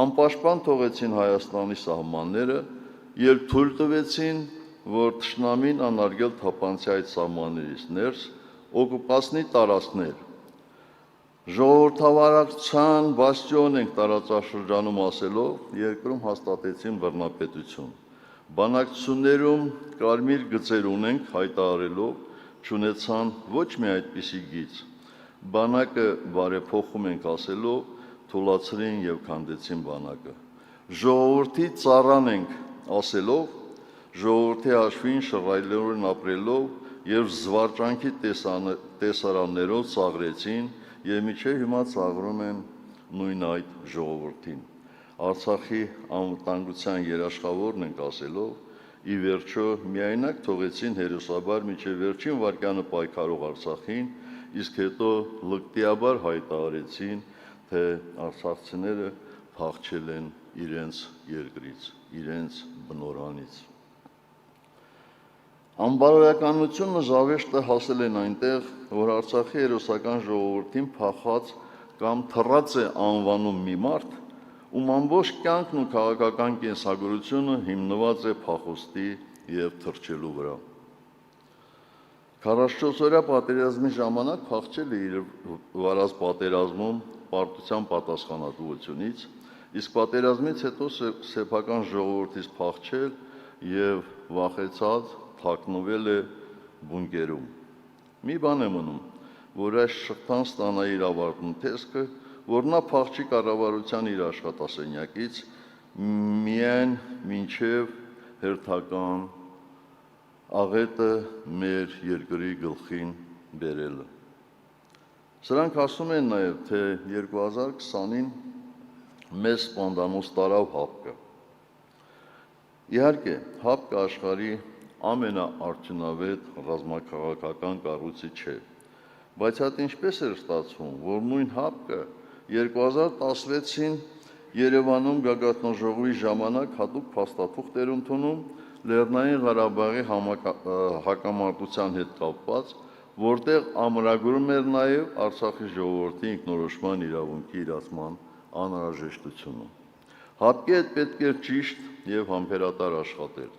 անպաշտպան թողեցին Հայաստանի սահմանները և թույլ տվեցին, որ թշնամին անարգել թափանցի այդ սահմաններից ներս օկուպացնի տարածքներ։ Ժողովրդավարության բաստիոն ենք տարածաշրջանում ասելով երկրում հաստատեցին բռնապետություն։ Բանակցություններում կարմիր գծեր ունենք հայտարարելով չունեցան ոչ մի այդպիսի գիծ։ Բանակը բարեփոխում ենք ասելով թուլացրին և քանդեցին բանակը։ Ժողովրդի ծառան ենք ասելով, ժողովրդի հաշվին շռայլորեն ապրելով և զվարճանքի տեսարաններով ծաղրեցին և մինչև հիմա ծաղրում են նույն այդ ժողովրդին։ Արցախի անվտանգության երաշխավորն ենք ասելով, ի վերջո միայնակ թողեցին հերոսաբար մինչև վերջին վայրկյանը պայքարող Արցախին, իսկ հետո լկտիաբար հայտարարեցին, թե արցախցիները փախչել են իրենց երկրից, իրենց բնօրանից։ Անբարոյականությունը զավեշտը հասել են այնտեղ, որ Արցախի հերոսական ժողովրդին փախած կամ թռած է անվանում մի մարդ, ում ամբողջ կյանքն ու քաղաքական կենսագրությունը հիմնված է փախուստի և թռչելու վրա։ 44-օրյա պատերազմի ժամանակ փախչել է իր վարած պատերազմում պարտության պատասխանատվությունից, իսկ պատերազմից հետո սեփական ժողովրդից փախչել և վախեցած թաքնվել է բունկերում։ Մի բան է մնում, որ այս շղթան ստանա իր ավարտն ու տեսքը, որ նա փախչի կառավարության իր աշխատասենյակից միայն մինչև հերթական աղետը մեր երկրի գլխին բերելը։ Սրանք ասում են նաև, թե 2020-ին մեզ սպանդանոց տարավ ՀԱՊԿ-ը։ Իհարկե, ՀԱՊԿ-ը աշխարհի ամենաարդյունավետ ռազմաքաղաքական կառույցը չէ, բայց հատ ինչպես էր ստացվում, որ նույն ՀԱՊԿ-ը 2016-ին Երևանում գագաթնաժողովի ժամանակ հատուկ փաստաթուղթ էր ընդունում Լեռնային Ղարաբաղի հակամարտության հետ կապված, որտեղ ամրագրում էր նաև Արցախի ժողովրդի ինքնորոշման իրավունքի իրացման անհրաժեշտությունը։ ՀԱՊԿ-ի հետ պետք էր ճիշտ և համբերատար աշխատել,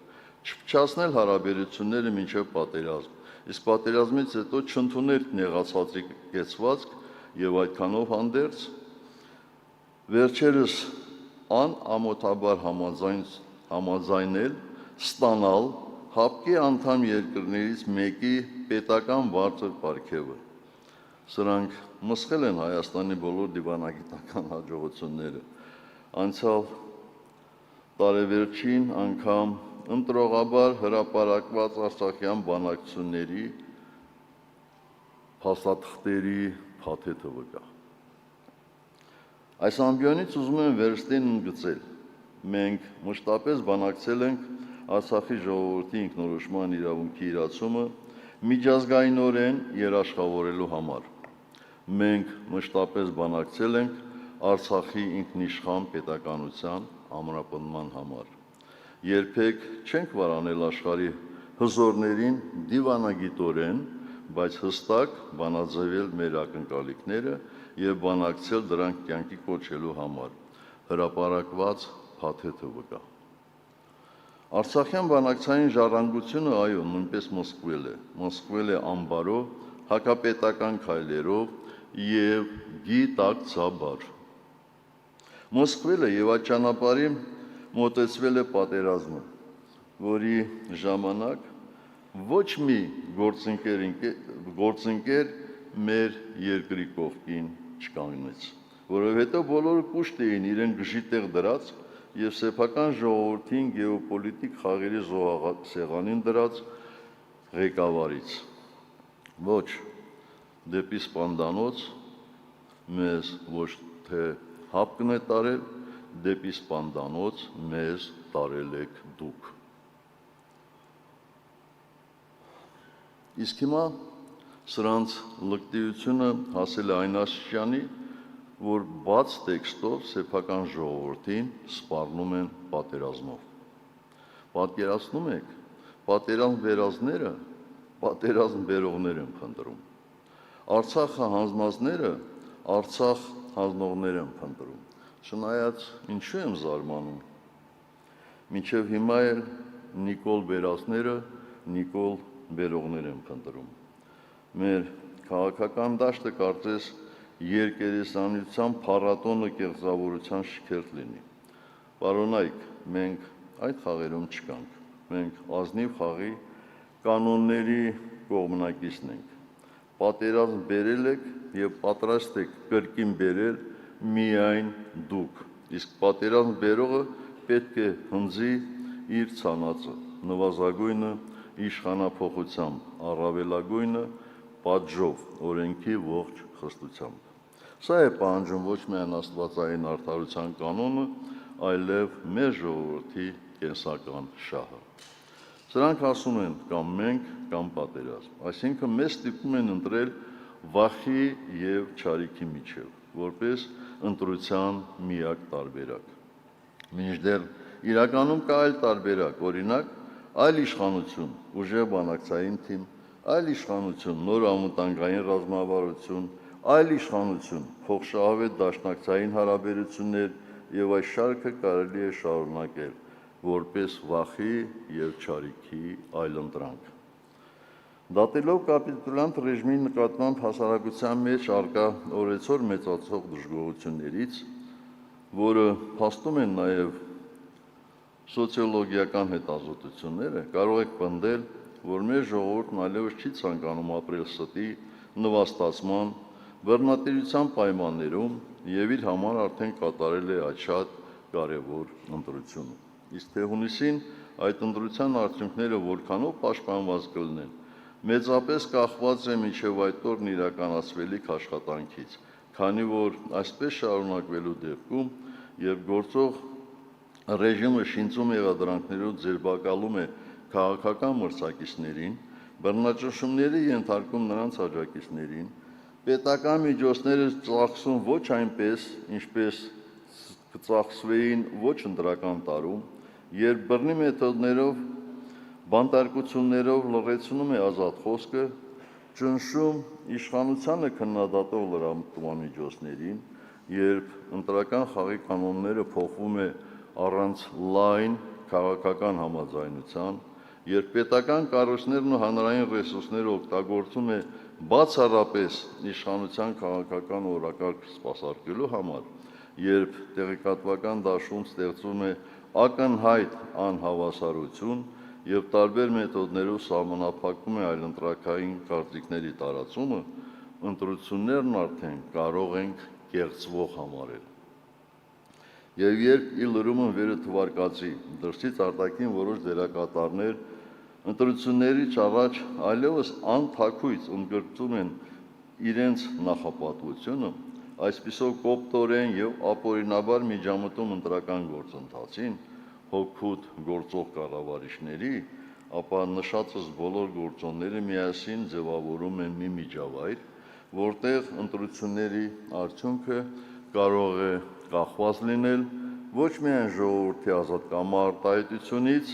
չփչացնել հարաբերությունները մինչև պատերազմ, իսկ պատերազմից հետո չընդունել նեղացածի կեցվածք և այդքանով հանդերձ վերջերս անամոթաբար համաձայնել ստանալ ՀԱՊԿ-ի անդամ երկրներից մեկի պետական բարձր պարգևը։ Սրանք մսխել են Հայաստանի բոլոր դիվանագիտական հաջողությունները։ Անցյալ տարեվերջին անգամ ընտրողաբար հրապարակված արցախյան բանակցությունների փաստաթղթերի փաթեթը վկա։ Այս ամբիոնից ուզում եմ վերստին ընդգծել. մենք մշտապես բանակցել ենք Արցախի ժողովրդի ինքնորոշման իրավունքի իրացումը միջազգայինորեն երաշխավորելու համար։ Մենք մշտապես բանակցել ենք Արցախի ինքնիշխան պետականության ամրապնդման համար։ Երբեք չենք վարանել աշխարհի հզորներին դիվանագիտորեն, բայց հստակ բանաձևել մեր ակնկալիքները եւ բանակցել դրանք կյանքի կոչելու համար։ Հրապարակված փաթեթը վկա։ Արցախյան բանակցային ժառանգությունը, այո, նույնպես մսկվել է անբարո հակապետական քայլերով եւ գիտակցաբար։ Մսկվել է եւ այդ ճանապարհին մոտեցվել է պատերազմը, որի ժամանակ ոչ մի գործընկեր մեր երկրի կողքին չկանգնեց, որովհետև բոլորը կուշտ էին իրեն գժի տեղ դրած եւ սեփական ժողովրդին գեոպոլիտիկ խաղերի զոհասեղանին դրած ղեկավարից։ Ոչ, դեպի սպանդանոց մեզ ոչ թե հապկն է տարել, դեպի սպանդանոց մեզ տարել եք դուք։ Իսկ հիմա սրանց լկտիությունը հասել է այն աստիճանի, որ բաց տեքստով սեփական ժողովրդին սպառնում են պատերազմով։ Պատկերացնում եք, պատերազմ վերածները պատերազմ բերողներ են փնտրում։ Արցախը հանձնածները Արցախ հանձնողներ են փնտրում։ Չնայած ինչու եմ զարմանում։ Մինչև հիմա էլ Նիկոլ վերածները Նիկոլ բերողներ են փնտրում։ Մեր քաղաքական դաշտը կարծես երկերեսանության փառատոնը կեղծավորության շքերթ լինի։ Պարոնայք, մենք այդ խաղերում չկանք։ Մենք ազնիվ խաղի կանոնների կողմնակիցն ենք։ Պատերազմ բերել եք եւ պատրաստ եք կրկին բերել միայն դուք։ Իսկ պատերազմ բերողը պետք է հնձի իր ցանածը, նվազագույնը իշխանափոխությամբ, առավելագույնը պատժով, օրենքի ողջ խստությամբ։ Սա է պահանջում ոչ միայն աստվածային արդարության կանոնը, այլև մեր ժողովրդի կենսական շահը։ Սրանք ասում են կամ մենք, կամ պատերազմ, այսինքն մեզ ստիպում են ընտրել վախի եւ չարիքի միջև, որպես ընտրության միակ տարբերակ։ Մինչդեռ իրականում կա այլ տարբերակ, օրինակ այլ իշխանություն, ուժեղ բանակցային թիմ, այլ իշխանություն, նոր անվտանգային ռազմավարություն, այլ իշխանություն, փոխշահավետ դաշնակցային հարաբերություններ եւ այս շարքը կարելի է շարունակել որպես վախի եւ չարիքի այլընտրանք։ Դատելով կապիտուլյանտ ռեժիմի նկատմամբ հասարակության մեջ արկա օրեցօր մեծացող դժգոհություններից, որը փաստում են նաեւ սոցիոլոգիական հետազոտությունները, կարող եք պնդել, որ մեր ժողովուրդն այլևս չի ցանկանում ապրել ստի, նվաստացման, բռնատիրության պայմաններում եւ իր համար արդեն կատարել է այդ շատ կարևոր ընտրությունը։ Իսկ թե հունիսին այդ ընտրության արդյունքները որքանով պաշտպանված կլինեն, մեծապես կախված է մինչև այդ օրն իրականացվելիք աշխատանքից, քանի որ այսպես շարունակվելու դեպքում, երբ գործող ռեժիմը շինծում եղադրանքներով ձերբակալում է քաղաքական մրցակիցներին, բռնաճնշումների ենթարկում նրանց աջակիցներին, պետական միջոցները ծախսում ոչ այնպես, ինչպես կծախսվեին ոչ ընտրական տարում, երբ բռնի մեթոդներով, բանտարկություններով լռեցնում է ազատ խոսքը, ճնշում իշխանությանը քննադատող լրատվամիջոցներին, երբ ընտրական խաղի կանոնները փոխվում է առանց լայն քաղաքական համաձայնության, երբ պետական կառույցներն ու հանրային ռեսուրսները օգտագործում է բացառապես իշխանության քաղաքական օրակարգ սպասարկելու համար, երբ տեղեկատվական դաշտում ստեղծվում է ակնհայտ անհավասարություն եւ տարբեր մեթոդներով սահմանափակվում է այլընտրակային կարծիքների տարածումը, ընտրություններն արդեն կարող ենք կեղծվող համարել։ Եվ երբ ի լրումն վերը թվարկածի դրսից արտաքին որոշ դերակատարներ ընտրություններից առաջ այլևս անթաքույց ընդգրկում են իրենց նախապատվությունը, այսպիսով կոպտորեն եւ ապօրինաբար միջամտում ընտրական գործընթացին, հոգուտ գործող կառավարիչների, ապա նշածս բոլոր գործոնները միասին ձևավորում են մի միջավայր, որտեղ ընտրությունների արդյունքը կարող է կախված լինել ոչ միայն ժողովրդի ազատ կամարտահայտությունից,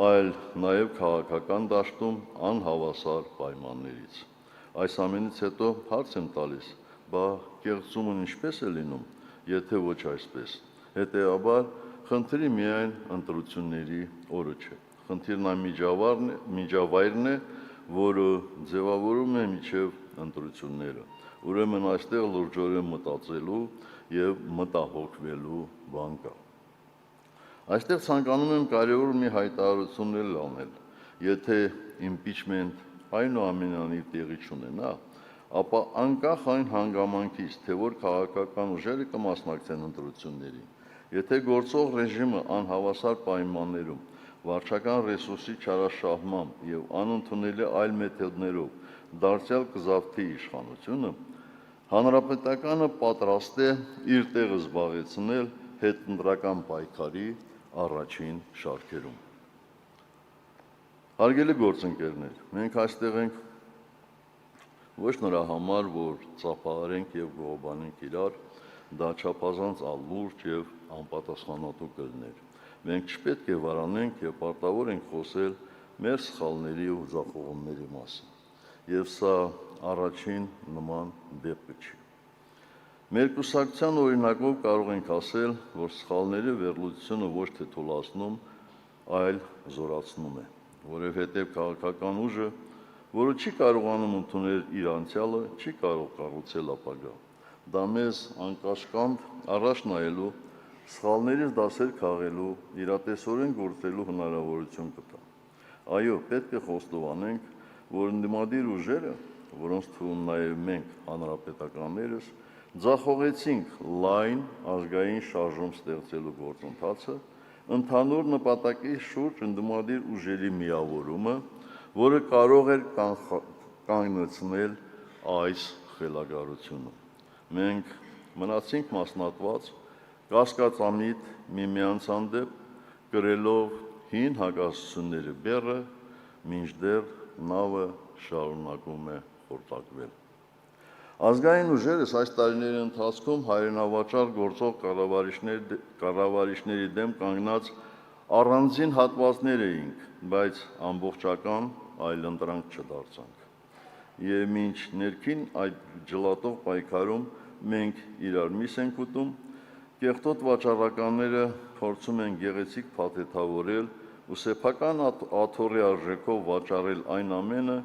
այլ նաև քաղաքական դաշտում անհավասար պայմաններից։ Այս ամենից հետո հարց եմ տալիս, բա կեղծումն ինչպես է լինում, եթե ոչ այսպես։ Հետևաբար, խնդրի միայն ընտրությունների օրը չէ։ Խնդիրն այն միջավայրն է, որը ձևավորում է միջև ընտրությունները։ Ուրեմն այստեղ լրջորեն մտածելու եւ մտահոգվելու բան կա։ Այստեղ ցանկանում եմ կարևոր մի հայտարարություն անել, եթե impeachment այնուամենայնիվ տեղի չունենա, ապա անկախ այն հանգամանքից, թե որ քաղաքական ուժերը կմասնակցեն ընտրություններին, եթե գործող ռեժիմը անհավասար պայմաններում վարչական ռեսուրսի չարաշահմամբ եւ անընդունելի այլ մեթոդներով դարձյալ կզավթի իշխանությունը, Հանրապետականը պատրաստ է իր տեղը զբաղեցնել հետընտրական պայքարի առաջին շարքերում։ Հարգելի գործընկերներ, մենք այստեղ ենք ոչ նրա համար, որ ծափահարենք եւ գողոբանենք իրար, դա չափազանց ալուրջ եւ անպատասխանատու կլներ։ Մենք չպետք է վարանենք եւ պարտավոր ենք խոսել մեր սխալների ու ձախողումների մասին։ Եվ սա առաջին նման դեպքը չի։ Մեր կուսակցության օրինակով կարող ենք ասել, որ սխալների վերլուծությունը ոչ թե թուլացնում, այլ զորացնում է, որովհետև քաղաքական ուժը, որը չի կարողանում ընդունել իր անցյալը, չի կարող կառուցել ապագա։ Դա մեզ անկաշկանդ առաջ նայելու, սխալներից դասեր քաղելու, իրատեսորեն գործելու հնարավորություն կտա։ Այո, պետք է խոստովանենք, որ ընդդիմադիր ուժերը, որոնց թվում նաև մենք հանրապետականներս, ձախողեցինք լայն ազգային շարժում ստեղծելու գործընթացը, ընդհանուր նպատակի շուրջ ընդդիմադիր ուժերի միավորումը, որը կարող էր կանգնեցնել այս խելագարությունը։ Մենք մնացինք մասնատված, կասկածամիտ միմյանց հանդեպ, կրելով հին հակասությունների բեռը, մինչդեռ նավը շարունակում է խորտակվել։ Ազգային ուժերս այս տարիների ընթացքում հայրենավաճառ գործող կառավարիչների դեմ կանգնած առանձին հատվածներ էինք, բայց ամբողջական այլընտրանք չդարձանք։ Եվ մինչ ներքին այդ ջլատող պայքարում մենք իրար միս ենք ուտում, կեղտոտ վաճառականները փորձում են գեղեցիկ փաթեթավորել ու սեփական աթոռի արժեքով վաճառել այն ամենը,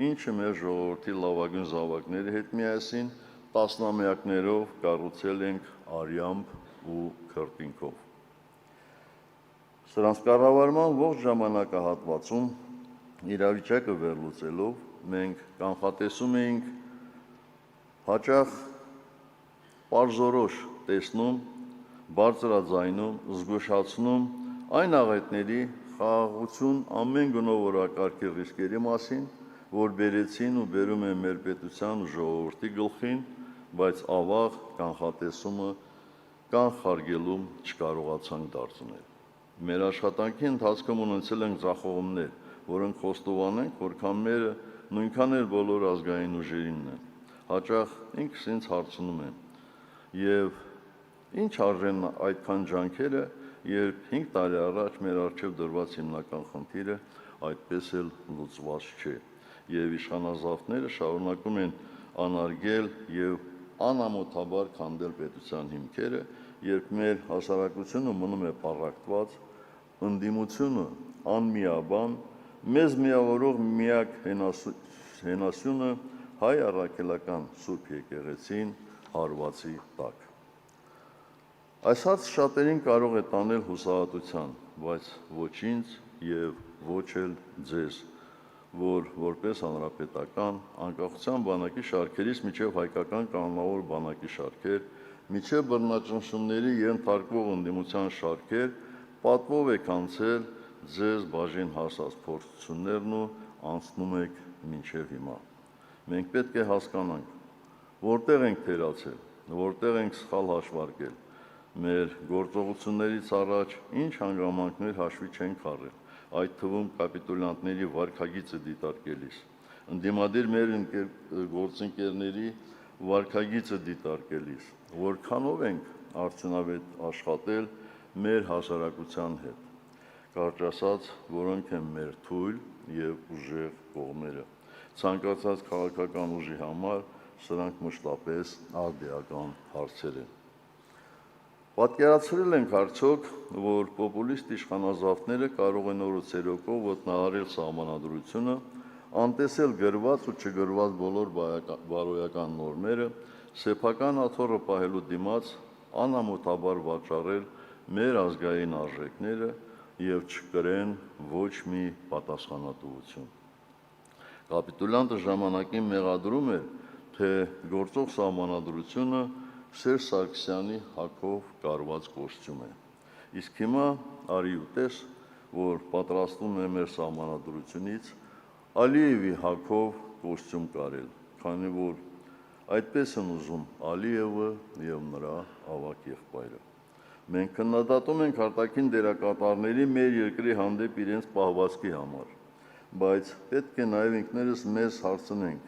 ինչը մեր ժողովրդի լավագույն զավակների հետ միասին տասնամյակներով կառուցել ենք արյամբ ու քրտինքով։ Սրանց կառավարման ողջ ժամանակահատվածում իրավիճակը վերլուծելով մենք կանխատեսում էինք հաճախ պարզորոշ տեսնում, բարձրաձայնում, զգուշացնում այն աղետների խաղաղություն ամեն գնով օրակարգի ռիսկերի մասին, որ բերեցին ու բերում են մեր պետության ու ժողովրդի գլխին, բայց ավաղ կանխատեսումը կանխարգելում չկարողացանք դարձնել։ Մեր աշխատանքի ընթացքում ունեցել ենք ձախողումներ, որոնք խոստովանենք, որքան մերը նույնքան էլ բոլոր ազգային ուժերինն են։ Հաճախ ինքս ինձ հարցնում եմ, եւ ինչ արժեն այդքան ջանքերը, երբ 5 տարի առաջ մեր առջև դրված հիմնական խնդիրը այդպես էլ լուծված չէ, եւ իշխանազավթները շարունակում են անարգել եւ անամոթաբար քանդել պետության հիմքերը, երբ մեր հասարակությունը մնում է պառակտված, ընդդիմությունը անմիաբան, մեզ միավորող միակ հենասյունը հայ առաքելական Սուրբ եկեղեցին հարվածի տակ։ Այս հարցը շատերին կարող է տանել հուսահատության, բայց ոչ ինձ եւ ոչ էլ ձեզ, որ որպես հանրապետական անկախության բանակի շարքերից միջև հայկական կանոնավոր բանակի շարքեր, միջև բռնաճնշումների ենթարկվող ընդդիմության շարքեր, պատվով եք անցել ձեզ բաժին հասած փորձություններն ու անցնում եք մինչև հիմա։ Մենք պետք է հասկանանք, որտեղ ենք թերացել, որտեղ ենք սխալ հաշվարկել, մեր գործողություններից առաջ ինչ հանգամանքներ հաշվի չենք առել, այդ թվում կապիտուլյանտների վարքագիծը դիտարկելիս, ընդդիմադիր մեր գործընկերների վարքագիծը դիտարկելիս, որքանով ենք արդյունավետ աշխատել մեր հասարակության հետ, կարճ ասած, որոնք են մեր թույլ եւ ուժեղ կողմերը։ Ցանկացած քաղաքական ուժի համար սրանք մշտապես արդիական հարցեր են։ Պատկերացրել ենք արդյոք, որ պոպուլիստ իշխանազավթները կարող են օրոցերոկով ոտնահարել սահմանադրությունը, անտեսել գրված ու չգրված բոլոր բարոյական նորմերը, սեփական աթոռը պահելու դիմաց անամոթաբար վաճառել մեր ազգային արժեքները եւ չկրեն ոչ մի պատասխանատվություն։ Կապիտուլյանտը ժամանակին մեղադրում էր, թե գործող սահմանադրությունը Սերժ Սարգսյանի հագով կարված կոստյում է։ Իսկ հիմա արի ու տես, որ պատրաստում է մեր սահմանադրությունից Ալիևի հագով կոստյում կարել, քանի որ այդպես են ուզում Ալիևը եւ նրա ավագ եղբայրը։ Մենք քննադատում ենք արտաքին դերակատարների մեր երկրի հանդեպ իրենց պահվածքի համար, բայց պետք է նաեւ ինքներս մեզ հարցնենք,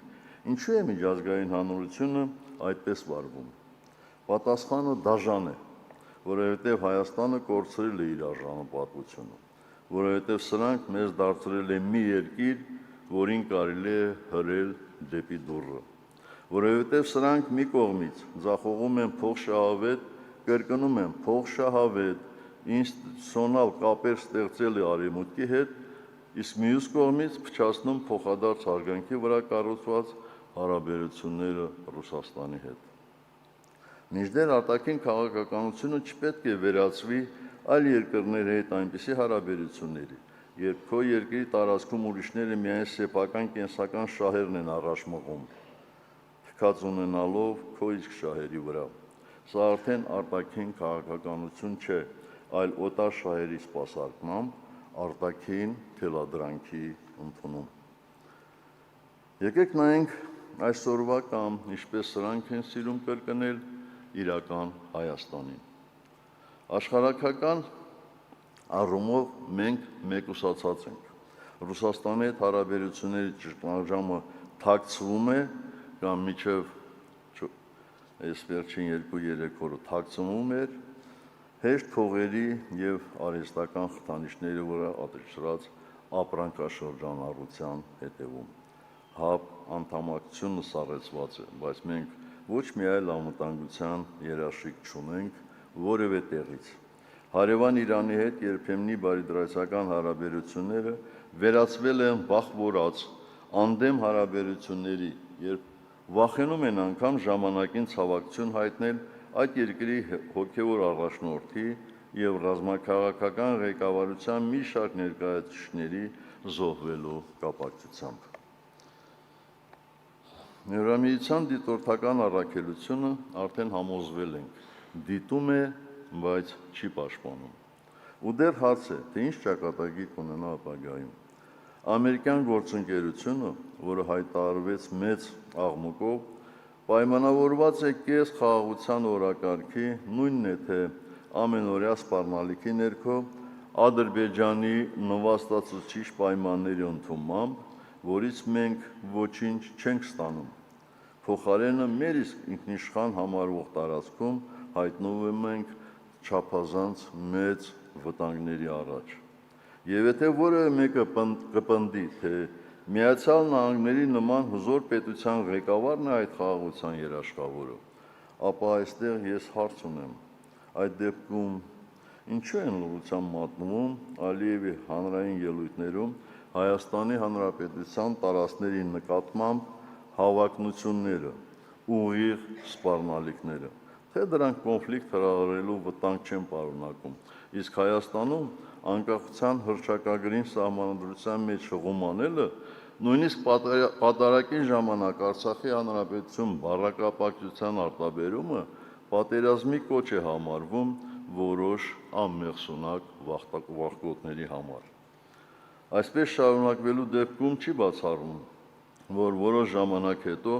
ինչու է միջազգային հանրությունը այդպես վարվում։ Պատասխանը դաժան է, որովհետև Հայաստանը կորցրել է իր արժանապատվությունը, որովհետև սրանք մեզ դարձրել են մի երկիր, որին կարելի է հրել դեպի դուռը, որովհետև սրանք մի կողմից ձախողում են փոխշահավետ, կրկնում են փոխշահավետ, ինստիտուցիոնալ կապեր ստեղծել է Արևմուտքի հետ, իսկ մյուս կողմից փչացնում փոխադարձ հարգանքի վրա կառուցված հարաբերությունները Ռուսաստանի հետ։ Մինչդեռ արտաքին քաղաքականությունը չպետք է վերածվի այլ երկրների հետ այնպիսի հարաբերությունների, երբ քո երկրի տարածքում ուրիշները միայն սեփական կենսական շահերն են առաջ մղում, թքած ունենալով քո իսկ շահերի վրա։ Սա արդեն արտաքին քաղաքականություն չէ, այլ օտար շահերի սպասարկմամբ արտաքին թելադրանքի ընդունում։ Եկեք նայենք այսօրվա կամ ինչպես սրանք են սիրում կրկնել իրական Հայաստանին։ Աշխարհակական առումով մենք մեկուսացած ենք։ Ռուսաստանի հետ հարաբերությունների ճգնաժամը թաքցվում է կամ միջև այս վերջին 2-3 օրը թաքցվում էր հեշտ փողերի եւ արհեստական խթանիչների վրա ադրճրած ապրանքաշրջանառության հետևում։ ՀԱՊ անդամակցությունը սառեցված է, բայց մենք ոչ մի այլ անվտանգության երաշխիք չունենք որևէ տեղից։ Հարևան Իրանի հետ երբեմնի բարիդրացական հարաբերությունները վերածվել են վախվորած անդեմ հարաբերությունների, երբ վախենում են անգամ ժամանակին ցավակցություն հայտնել այդ երկրի հոգևոր առաջնորդի եւ ռազմաքաղաքական ղեկավարության մի շարք ներկայացուցիչների զոհվելու կապակցությամբ։ Եվրամիության դիտորդական առաքելությունը արդեն համոզվել ենք, դիտում է, բայց չի պաշտպանում։ Ու դեռ հարց է, թե ինչ ճակատագիր կունենա ապագայում։ Ամերիկյան գործընկերությունը, որը հայտարարվեց մեծ աղմուկով, պայմանավորված է կես խաղաղության օրակարգի, նույնն է թե ամենօրյա սպառնալիքի ներքո Ադրբեջանի նվաստացուցիչ պայմանների ընդունմամբ, որից մենք ոչինչ չենք ստանում։ Փոխարենը մեր իսկ ինքնիշխան համարվող տարածքում հայտնվում ենք չափազանց մեծ վտանգների առաջ։ Եվ եթե որևէ մեկը կպնդի, թե Միացյալ Նահանգների նման հզոր պետության ղեկավարն է այդ խաղաղության երաշխավորը, ապա այստեղ ես հարց ունեմ, այդ դեպքում ինչու են լռության մատնվում Ալիևի հանրային ելույթներում Հայաստանի Հանրապետության տարածքների նկատմամբ հավակնությունները, ուղիղ սպառնալիքները, թե դրանք կոնֆլիկտ հրահրելու վտանգ չեն պարունակում, իսկ Հայաստանում անկախության հռչակագրին սահմանադրության մեջ հղում անելը, նույնիսկ պատարագի ժամանակ Արցախի Հանրապետություն բառակապակցության արտաբերումը պատերազմի կոչ է համարվում որոշ անմեղսունակ վախկոտների համար։ Այսպես շարունակվելու դեպքում չի բացառվում, որ որոշ ժամանակ հետո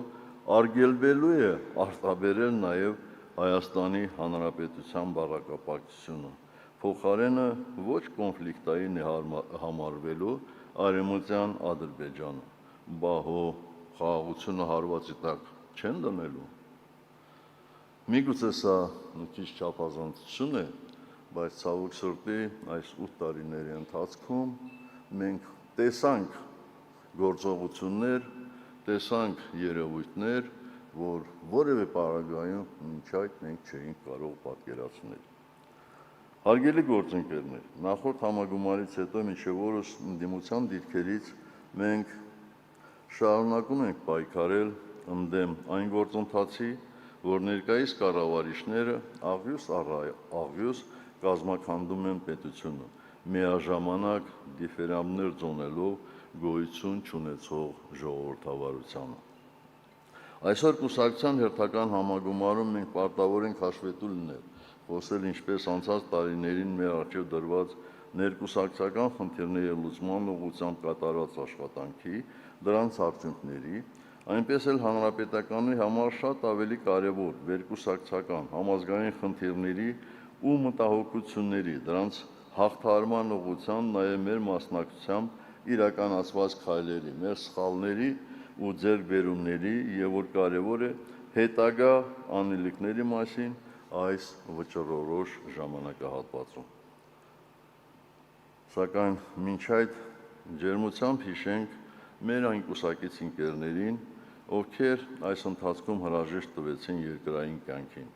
արգելվելու է արտաբերել նաև Հայաստանի Հանրապետության բառակապակցությունը, փոխարենը ոչ կոնֆլիկտային է համարվելու Արևմտյան Ադրբեջանը, բա հո խաղաղությունը հարվածի տակ չեն դնելու։ Միգուցե սա մի քիչ չափազանցություն է, բայց ցավոք սրտի այս 8 տարիների ընթացքում մենք տեսանք գործողություններ, տեսանք երևույթներ, որ որևէ պարագայում մինչ այդ մենք չէինք կարող պատկերացնել։ Հարգելի գործընկերներ, նախորդ համագումարից հետո մինչև օրս ընդդիմության դիրքերից մենք շարունակում ենք պայքարել ընդդեմ այն գործընթացի, որ ներկայիս կառավարիչները աղյուս առ աղյուս կազմաքանդում են պետությունը, միաժամանակ դիֆերամներ ձոնելով գոյություն չունեցող ժողովրդավարությանը։ Այսօր կուսակցության հերթական համագումարում մենք պարտավոր ենք հաշվետու լինել, խոսել ինչպես անցած տարիներին մեր առջև դրված ներկուսակցական խնդիրների լուծման ուղղությամբ կատարած աշխատանքի, դրանց արդյունքների, այնպես էլ հանրապետականի համար շատ ավելի կարևոր վերկուսակցական համազգային խնդիրների ու մտահոգությունների, դրանց հաղթահարման ուղղությամբ նաև մեր մասնակցությամբ իրականացված քայլերի, մեր սխալների ու ձեռքբերումների եւ որ կարևոր է հետագա անելիքների մասին այս վճռորոշ ժամանակահատվածում։ Սակայն մինչ այդ ջերմությամբ հիշենք մեր այն կուսակից ընկերներին, ովքեր այս ընթացքում հրաժեշտ տվեցին երկրային կյանքին,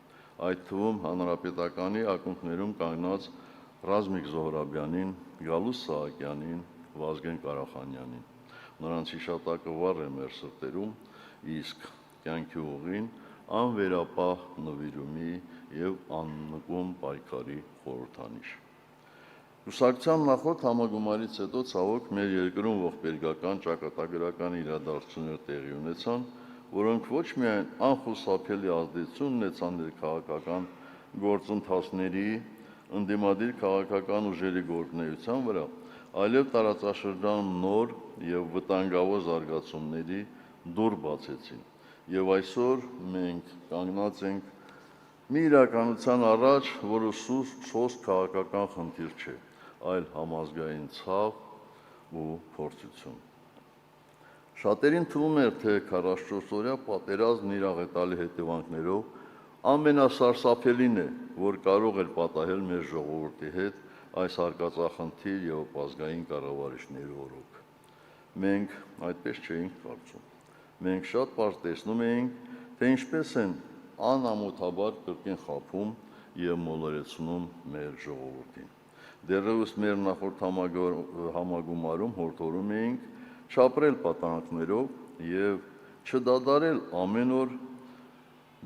այդ թվում հանրապետականի ակունքներում կանգնած Ռազմիկ Զոհրաբյանին, Գալուստ Սահակյանին, Վազգեն Կարախանյանին։ Նրանց հիշատակը վառ է մեր սրտերում, իսկ կյանքի ուղին անվերապահ նվիրումի եւ աննկուն պայքարի խորհրդանիշ։ Կուսակցության նախորդ համագումարից հետո ցավոք մեր երկրում ողբերգական ճակատագրական իրադարձություններ տեղի ունեցան, որոնք ոչ միայն անխուսափելի ազդեցություն ունեցան ներքաղաքական գործընթացների, ընդդիմադիր քաղաքական ուժերի գործունեության վրա, այլև տարածաշրջանում նոր եւ վտանգավոր զարգացումների դուռ բացեցին։ Եվ այսօր մենք կանգնած ենք մի իրականության առաջ, որը սոսկ քաղաքական խնդիր չէ, այլ համազգային ցավ ու փորձություն։ Շատերին թվում էր, թե 44-օրյա պատերազմն իր աղետալի հետևանքներով ամենասարսափելին է, որ կարող էր պատահել մեր ժողովրդի հետ այս արկածախնդիր եւ ազգային կառավարիչների օրոք։ Մենք այդպես չէինք կարծում։ Մենք շատ պարզ տեսնում էինք, թե ինչպես են անամոթաբար կրկին խաբում եւ մոլորեցնում մեր ժողովրդին։ Դեռևս մեր նախորդ համագումարում հորդորում էինք չապրել պատանքներով եւ չդադարել ամեն օր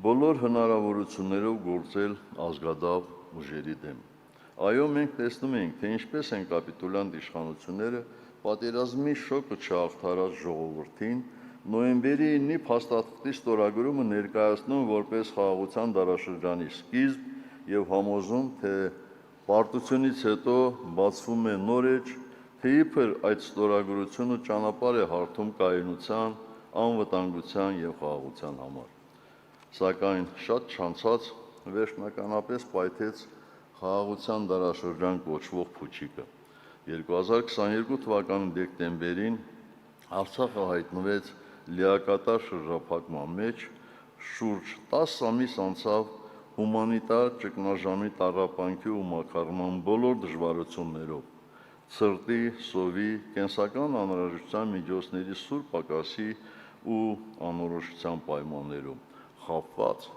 բոլոր հնարավորություններով գործել ազգադավ ուժերի դեմ։ Այո, մենք տեսնում էինք, թե ինչպես են կապիտուլյանտ իշխանությունները պատերազմի շոկը չհաղթարած ժողովրդին նոյեմբերի 9-ի փաստաթղթի ստորագրումը ներկայացնում որպես խաղաղության դարաշրջանի սկիզբ եւ համոզում, թե պարտությունից հետո բացվում է նոր էջ, թե իբր այդ ստորագրությունը ճանապարհ է հարթում կայունության, անվտանգության եւ խաղաղության համար։ Սակայն շատ չանցած վերջնականապես պայթեց խաղաղության դարաշրջան կոչվող փուչիկը։ 2022 թվականի դեկտեմբերին Արցախը հայտնվեց լիակատար շրջափակման մեջ, շուրջ 10 ամիս անցավ հումանիտար ճգնաժամի տառապանքի ու մաքարման բոլոր դժվարություններով, ցրտի, սովի, կենսական անհրաժեշտության միջոցների սուր պակասի ու անորոշության պայմաններում, խաբված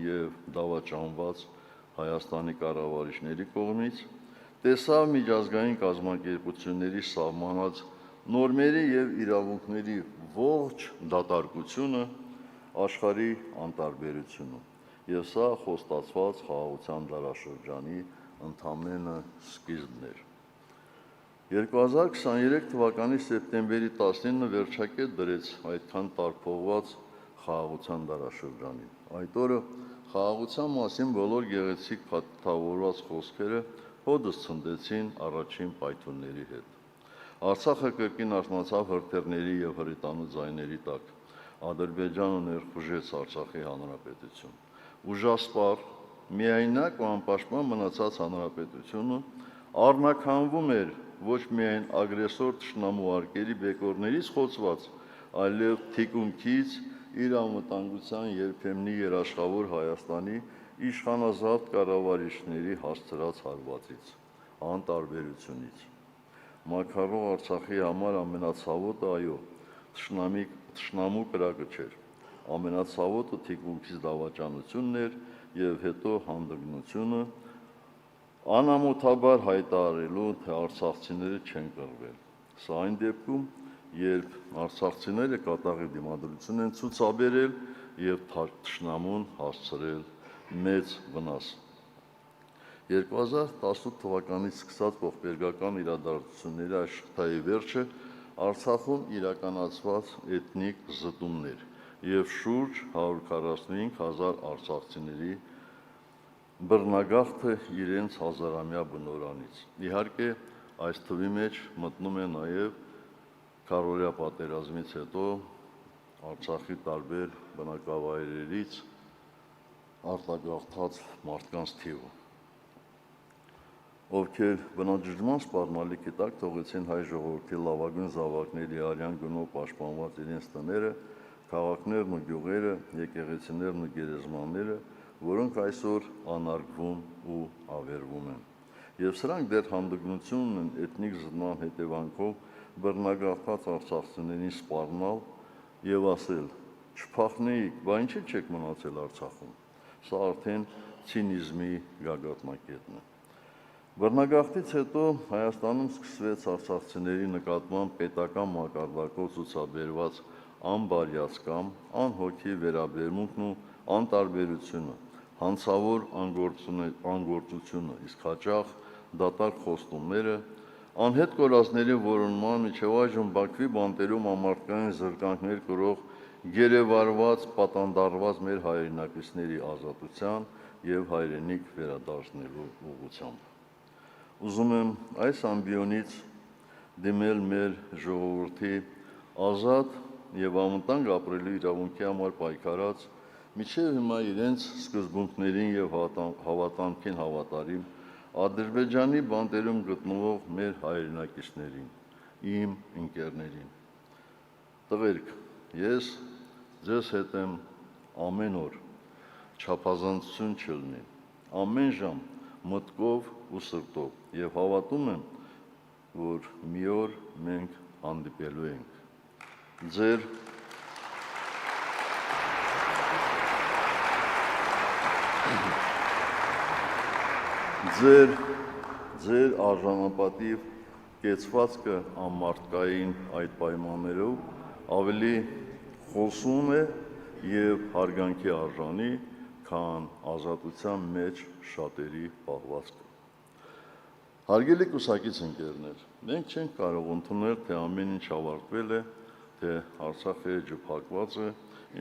եւ դավաճանված Հայաստանի կառավարիչների կողմից, տեսավ միջազգային կազմակերպությունների սահմանած նորմերի եւ իրավունքների ողջ դատարկությունը, աշխարհի անտարբերությունը, եւ սա խոստացված խաղաղության դարաշրջանի ընդամենը սկիզբն էր։ 2023 թվականի սեպտեմբերի 19-ը վերջակետ դրեց այդքան տարփողված խաղաղության դարաշրջանին։ Այդ օրը խաղաղության մասին բոլոր գեղեցիկ փաթաթավորված խոսքերը հոդս ցնդեցին առաջին պայթունների հետ։ Արցախը կրկին արթնացավ հրթիռների եւ հրետանու ձայների տակ։ Ադրբեջանը ներխուժեց Արցախի հանրապետություն։ Ուժասպառ, միայնակ ու անպաշտպան մնացած հանրապետությունը առնաքանվում էր ոչ միայն ագրեսոր թշնամու արկերի բեկորներից խոցված, այլև թիկունքից իր անվտանգության երբեմնի երաշխավոր Հայաստանի իշխանազատ կառավարիչների հասցրած հարվածից, անտարբերությունից։ Մաքարող Արցախի համար ամենացավոտը այո, թշնամու կրակը չէր, ամենացավոտը թիկունքից դավաճանությունն էր և հետո հանդգնությունը, անամոթաբար հայտարարելու, թե արցախցիները չեն կռվել։ Սա այն դեպքում, երբ արցախցիները կատաղի դիմադրություն են ցուցաբերել և թշնամուն հասցրել մեծ վնաս։ 2018 թվականից սկսած ողբերգական իրադարձությունների այս շղթայի վերջը Արցախում իրականացված էթնիկ զտումներ և շուրջ 145,000 արցախցիների բռնագաղթը իրենց հազարամյա բնօրանից։ Իհարկե, այս թվի մեջ մտնում է նաև քառօրյա պատերազմից հետո Արցախի տարբեր բնակավայրերից արտագաղթած մարդկանց թիվը, ովքեր բնաջնջման սպառնալիքի տակ թողեցին հայ ժողովրդի լավագույն զավակների արյան գնով պաշտպանված իրենց տները, քաղաքներն ու գյուղերը, եկեղեցիներն ու գերեզմանները, որոնք այսօր անարգվում ու ավերվում են։ Եվ սրանք դեռ հանդգնությունն են էթնիկ զտման հետևանքով բռնագաղթած արցախցիներին սպառնալ և ասել. «Չփախնեիք, բա ինչի՞ չեք մնացել Արցախում»։ Սա արդեն ցինիզմի գագաթնակետն է։ Բռնագաղթից հետո Հայաստանում սկսվեց արցախցիների նկատմամբ պետական մակարդակով ցուցաբերված անբարյացկամ, անհոգի վերաբերմունքն ու անտարբերությունը, հանցավոր անգործությունը, իսկ հաճախ դատարկ խոստումները, անհետ կորածների որոնման, մինչև այժմ Բաքվի բանտերում ամարտկային զրկանքներ կրող գերեվարված, պատանդարված մեր հայրենակիցների ազատության և հայրենիք վերադարձնելու ուղղությամբ։ Ուզում եմ այս ամբիոնից դիմել մեր ժողովրդի ազատ և անվտանգ ապրելու իրավունքի համար պայքարած, մինչև հիմա իրենց սկզբունքներին և հավատամքին հավատարիմ Ադրբեջանի բանտերում գտնվող մեր հայրենակիցներին, իմ ընկերներին։ Տղերք, ես ձեզ հետ եմ ամեն օր, չափազանցություն չլինի, ամեն ժամ մտքով ու սրտով և հավատում եմ, որ մի օր մենք հանդիպելու ենք։ Ձեր արժանապատիվ կեցվածքը անմարդկային այդ պայմաններով ավելի խոսուն է և հարգանքի արժանի, քան ազատության մեջ շատերի պահվածքը։ Հարգելի կուսակից ընկերներ, մենք չենք կարող ընդունել, թե ամեն ինչ ավարտվել է, թե Արցախը ջփակված է,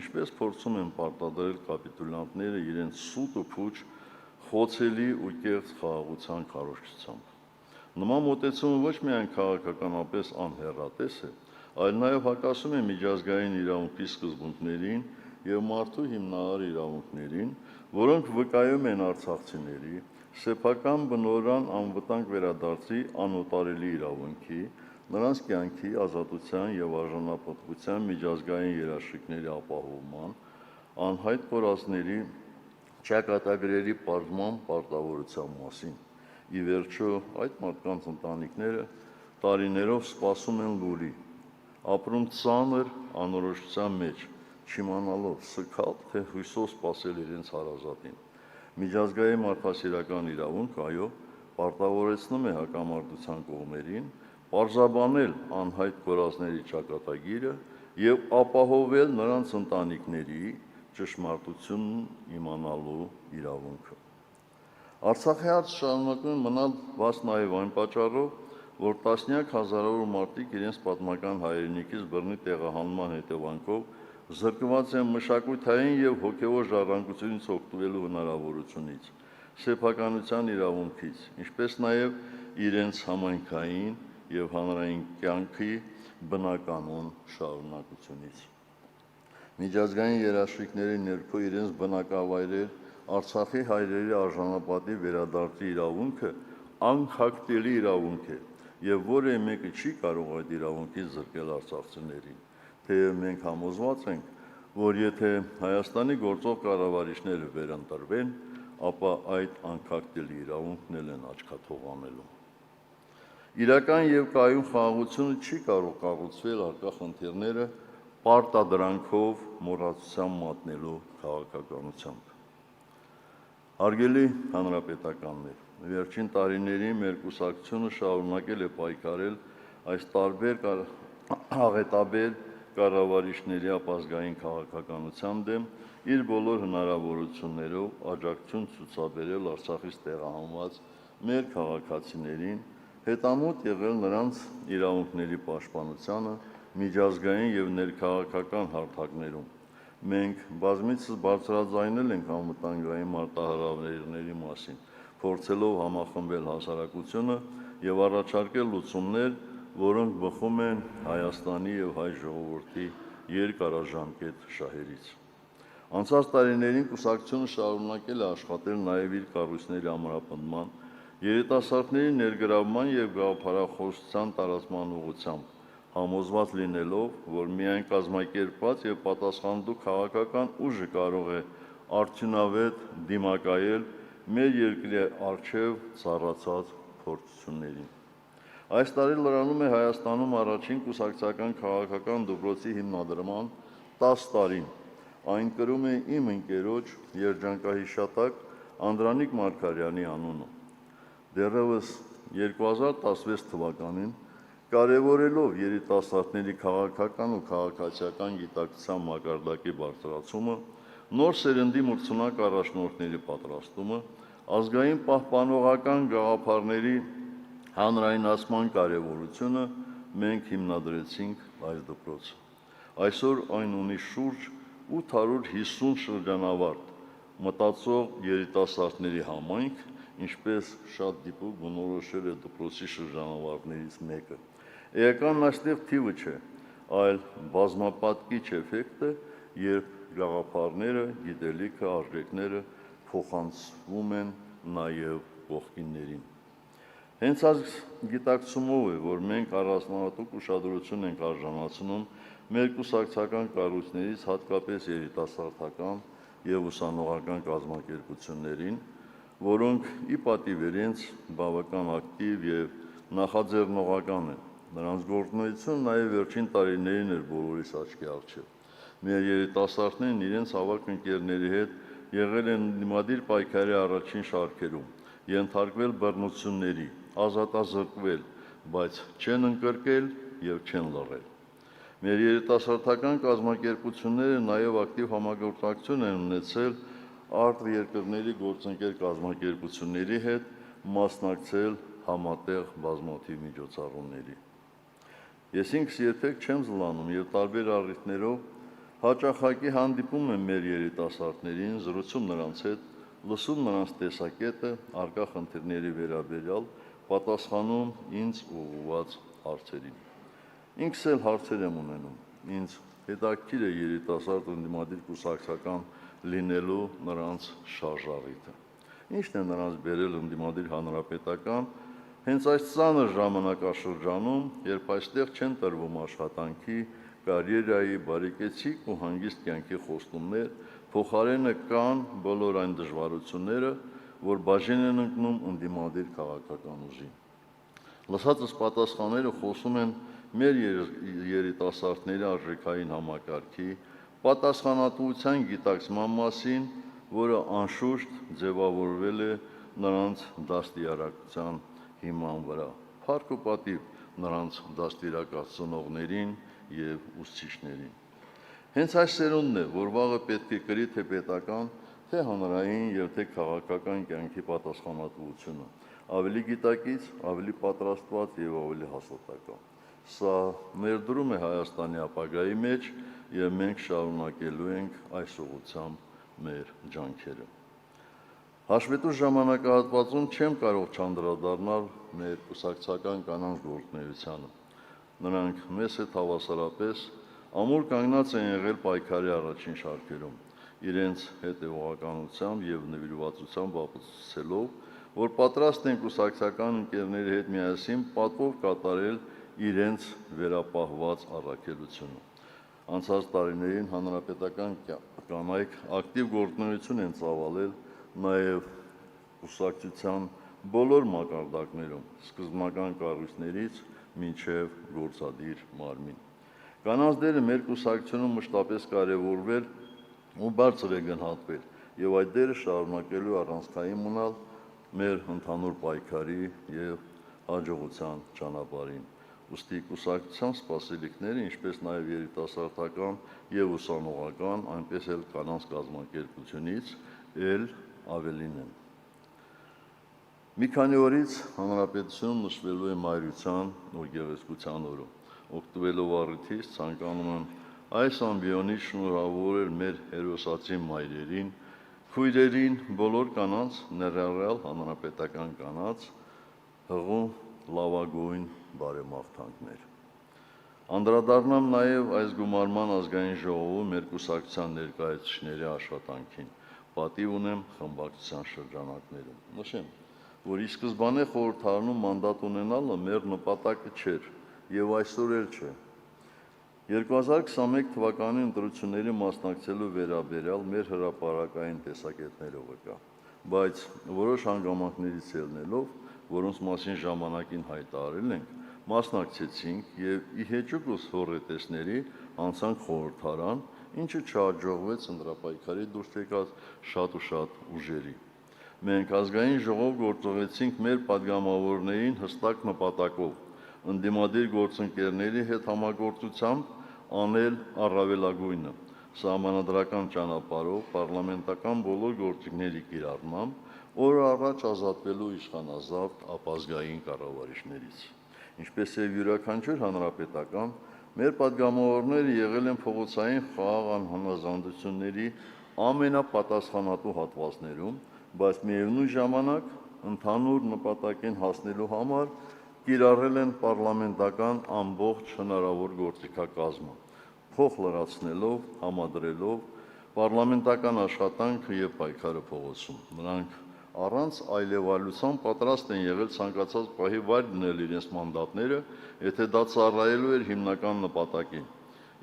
ինչպես փորձում են պարտադրել կապիտուլյանտները իրենց սուտ ու փուչ խոցելի ու կեղծ խաղաղության քարոզչությամբ։ Նման մոտեցումը ոչ միայն քաղաքականապես անհեռատես է, այլ նաև հակասում է միջազգային իրավունքի սկզբունքներին և մարդու հիմնարար իրավունքներին, որոնք վկայում են արցախցիների սեփական բնօրրան անվտանգ վերադարձի անօտարելի իրավունքի, նրանց կյանքի, ազատության և արժանապատվության միջազգային երաշխիքների ապահովման, անհայտ կորածների ճակատագրերի պարզման պարտավորության մասին։ Ի վերջո, այդ մարդկանց ընտանիքները տարիներով սպասում են լուրի, ապրում ծանր անորոշության մեջ, չիմանալով սգալ, թե հույսով սպասել իրենց հարազատին։ Միջազգային մարդասիրական իրավունքը, այո, պարտավորեցնում է հակամարտության կողմերին պարզաբանել անհայտ կորածների ճակատագիրը և ապահովել նրանց ընտանիքների ճշմարտությունն իմանալու իրավունքը։ Արցախի հարցը շարունակում է մնալ բաց նաև այն պատճառով, որ տասնյակ հազարավոր մարդիկ իրենց պատմական հայրենիքից բռնի տեղահանման հետևանքով զրկված են մշակութային և հոգևոր ժառանգությունից օգտվելու հնարավորությունից, սեփականության իրավունքից, ինչպես նաև իրենց համայնքային և հանրային կյանքի բնականոն շարունակությունից։ Միջազգային երաշխիքների ներքո իրենց բնակավայրեր Արցախի հայրերի արժանապատիվ վերադարձի իրավունքը անքակտելի իրավունք է և որևէ մեկը չի կարող այդ իրավունքից զրկել արցախցիներին, թեև մենք համոզված ենք, որ եթե Հայաստանի գործող կառավարիչները վերընտրվեն, ապա այդ անկախտելի իրավունքն էլ են աչքաթողանելու։ Իրական եւ կայուն խաղաղությունը չի կարող կառուցվել առկա խնդիրները պարտադրանքով մոռացության մատնելու քաղաքականությամբ։ Հարգելի հանրապետականներ, վերջին տարիներին մեր կուսակցությունը շարունակել է պայքարել այս տարբեր աղետաբեր կառավարիչների ապազգային քաղաքականության դեմ իր բոլոր հնարավորություններով աջակցություն ցուցաբերել Արցախից տեղահանված մեր քաղաքացիներին, հետամուտ եղել նրանց իրավունքների պաշտպանությանը միջազգային եւ ներքաղաքական հարթակներում։ Մենք բազմիցս բարձրաձայնել ենք անվտանգային մարտահրավերների մասին, փորձելով համախմբել հասարակությունը եւ առաջարկել լուծումներ, որոնք բխում են Հայաստանի եւ հայ ժողովրդի երկարաժամկետ շահերից։ Անցած տարիներին կուսակցությունը շարունակել է աշխատել նաեւ իր կառույցների ամրապնդման, երիտասարդների ներգրավման եւ գաղափարախոսության տարածման ուղղությամբ, համոզված լինելով, որ միայն կազմակերպված եւ պատասխանատու քաղաքական ուժը կարող է արդյունավետ դիմակայել մեր երկրի առջև ծառացած փորձություններին։ Այս տարի լրանում է Հայաստանում առաջին կուսակցական քաղաքական դպրոցի հիմնադրման 10 տարին։ Այն կրում է իմ ընկերոջ երջանկահիշատակ Անդրանիկ Մարգարյանի անունը։ Դեռևս 2016 թվականին, կարևորելով երիտասարդների քաղաքական ու քաղաքացիական գիտակցության մակարդակի բարձրացումը, նոր սերնդի մրցունակ առաջնորդների պատրաստումը, ազգային պահպանողական գաղափարների հանրայնացման կարևորությունը, մենք հիմնադրեցինք այս դպրոցը։ Այսօր այն ունի շուրջ 850 շրջանավարտ, մտածող երիտասարդների համայնք, ինչպես շատ դիպուկ բնորոշել է դպրոցի շրջանավարտներից մեկը։ Էականն այստեղ թիվը չէ, այլ բազմապատկիչ էֆեկտը, երբ գաղափարները, գիտելիքը, արժեքները փոխանցվում են նաև կողքիններին։ Հենց այս գիտակցումով է, որ մենք առանձնահատուկ ուշադրություն ենք արժանացնում մեր կուսակցական կառույցներից հատկապես երիտասարդական եւ ուսանողական կազմակերպություններին, որոնք ի պատիվ իրենց բավական ակտիվ եւ նախաձեռնողական են։ Նրանց գործունեությունը նաեւ վերջին տարիներին էր բոլորիս աչքի առջև։ Մեր երիտասարդներն իրենց ավագ ընկերների հետ եղել են դիմադիր պայքարի առաջին շարքերում, ենթարկվել բռնությունների, ազատազրկվել, բայց չեն ընկրկել եւ չեն լռել։ Մեր երիտասարդական կազմակերպությունները նաեւ ակտիվ համագործակցություն են ունեցել արտերկրների գործընկեր կազմակերպությունների հետ, մասնակցել համատեղ բազմաթիվ միջոցառումների։ Ես ինքս երբեք չեմ զլանում եւ տարբեր առիթներով հաճախակի հանդիպում եմ մեր երիտասարդներին, զրուցում նրանց հետ, լսում նրանց տեսակետը արկա խնդիրների վերաբերյալ, պատասխանում ինձ ուղղված հարցերին։ Ինքս էլ հարցեր եմ ունենում։ Ինձ հետաքրքիր է երիտասարդ ընդդիմադիր կուսակցական լինելու նրանց շարժառիթը։ Ինչն է նրանց բերել ընդդիմադիր հանրապետական հենց այս ծանր ժամանակաշրջանում, երբ այստեղ չեն տրվում աշխատանքի, կարիերայի, բարեկեցիկ ու հանգիստ կյանքի խոստումներ, փոխարենը կան բոլոր այն դժվարությունները, որ բաժին են ընկնում ընդդիմադիր քաղաքական ուժին։ Լսածս պատասխանները խոսում են մեր երիտասարդների արժեքային համակարգի, պատասխանատվության գիտակցման մասին, որը անշուշտ ձևավորվել է նրանց դաստիարակության հիման վրա, փառք ու պատիվ նրանց դաստիարակացնողներին եւ ուսուցիչներին։ Հենց այս սերունդն է, որ վաղը պետք է կրի թե պետական, թե հանրային եւ թե քաղաքական կյանքի պատասխանատվությունը, ավելի գիտակից, ավելի պատրաստված եւ ավելի հաստատակամ։ Սա ներդրում է Հայաստանի ապագայի մեջ եւ մենք շարունակելու ենք այս ուղղությամբ մեր ջանքերը։ Հաշվետու ժամանակահատվածում չեմ կարող չանդրադառնալ մեր կուսակցական կանանց գործունեությանը։ Նրանք մեզ հետ հավասարապես ամուր կանգնած են եղել պայքարի առաջին շարքերում, իրենց հետևողականությամբ եւ նվիրվածությամբ ապացուցելով, որ պատրաստ են կուսակցական ընկերների հետ միասին պատվով կատարել իրենց վերապահված առաքելությունը։ Անցած տարիներին հանրապետական կանայք ակտիվ գործունեություն են ծավալել նաև կուսակցության բոլոր մակարդակներում, սկզբնական կառույցներից մինչև գործադիր մարմին։ Կանանց դերը մեր կուսակցությունում մշտապես կարևորվել ու բարձր է գնահատվել, եւ այդ դերը շարունակելու առանցքային մնալ մեր ընդհանուր պայքարի եւ հաջողության ճանապարհին։ Ուստի կուսակցության սպասելիքները, ինչպես նաև երիտասարդական եւ ուսանողական, այնպես էլ կանանց կազմակերպությունից էլ ավելին են։ Մի քանի օրից հանրապետությունում նշվելու է Մայրության ու Գեղեցկության օրը։ Օգտվելով առիթից ցանկանում եմ այս ամբիոնից շնորհավորել մեր հերոսացի մայրերին, քույրերին, բոլոր կանանց, ներառյալ հանրապետական կանանց, հղու լավագույն բարեմաղթանքներ։ Անդրադառնամ նաև այս գումարման ազգային ժողովում մեր կուսակցության ներկայացուցիչների աշխատանքին։ Պատիվ ունեմ խմբակցության շրջանակներում։ Նշեմ, որ ի սկզբանե խորհրդարանում մանդատ ունենալը մեր նպատակը չէր եւ այսօր էլ չէ։ 2021 թվականի ընտրությունների մասնակցելու վերաբերյալ մեր հրապարակային տեսակետները կա, բայց որոշ հանգամանքներից ելնելով, որոնց մասին ժամանակին հայտարարել ենք, մասնակցեցինք եւ ի հեճուկս հոռետեսների անցանք խորհրդարան, ինչը չհաջողվեց ընտրապայքարի դուրս եկած շատ ու շատ ուժերի։ Մենք ազգային ժողով գործողեցինք մեր պատգամավորներին հստակ նպատակով ընդդիմադիր գործընկերների հետ համագործությամբ անել առավելագույնը սահմանադրական ճանապարհով պարլամենտական բոլոր գործիքների կիրառմամբ օր առաջ ազատվելու իշխանազավթ ապազգային կառավարիչներից։ Ինչպես եւ յուրաքանչյուր հանրապետական, մեր պատգամավորները եղել են փողոցային խաղաղ անհանազանդությունների ամենապատասխանատու հատվածներում, բայց միևնույն ժամանակ ընդհանուր նպատակին հասնելու համար կիրառել են պարլամենտական ամբողջ հնարավոր գործիքակազմը, փոխ լրացնելով, համադրելով պարլամենտական աշխատանքը եւ պայքարը փողոցում։ Նրանք առանց այլևալության պատրաստ են եղել ցանկացած պահի վայր դնել իրենց մանդատները, եթե դա ծառայելու էր հիմնական նպատակին։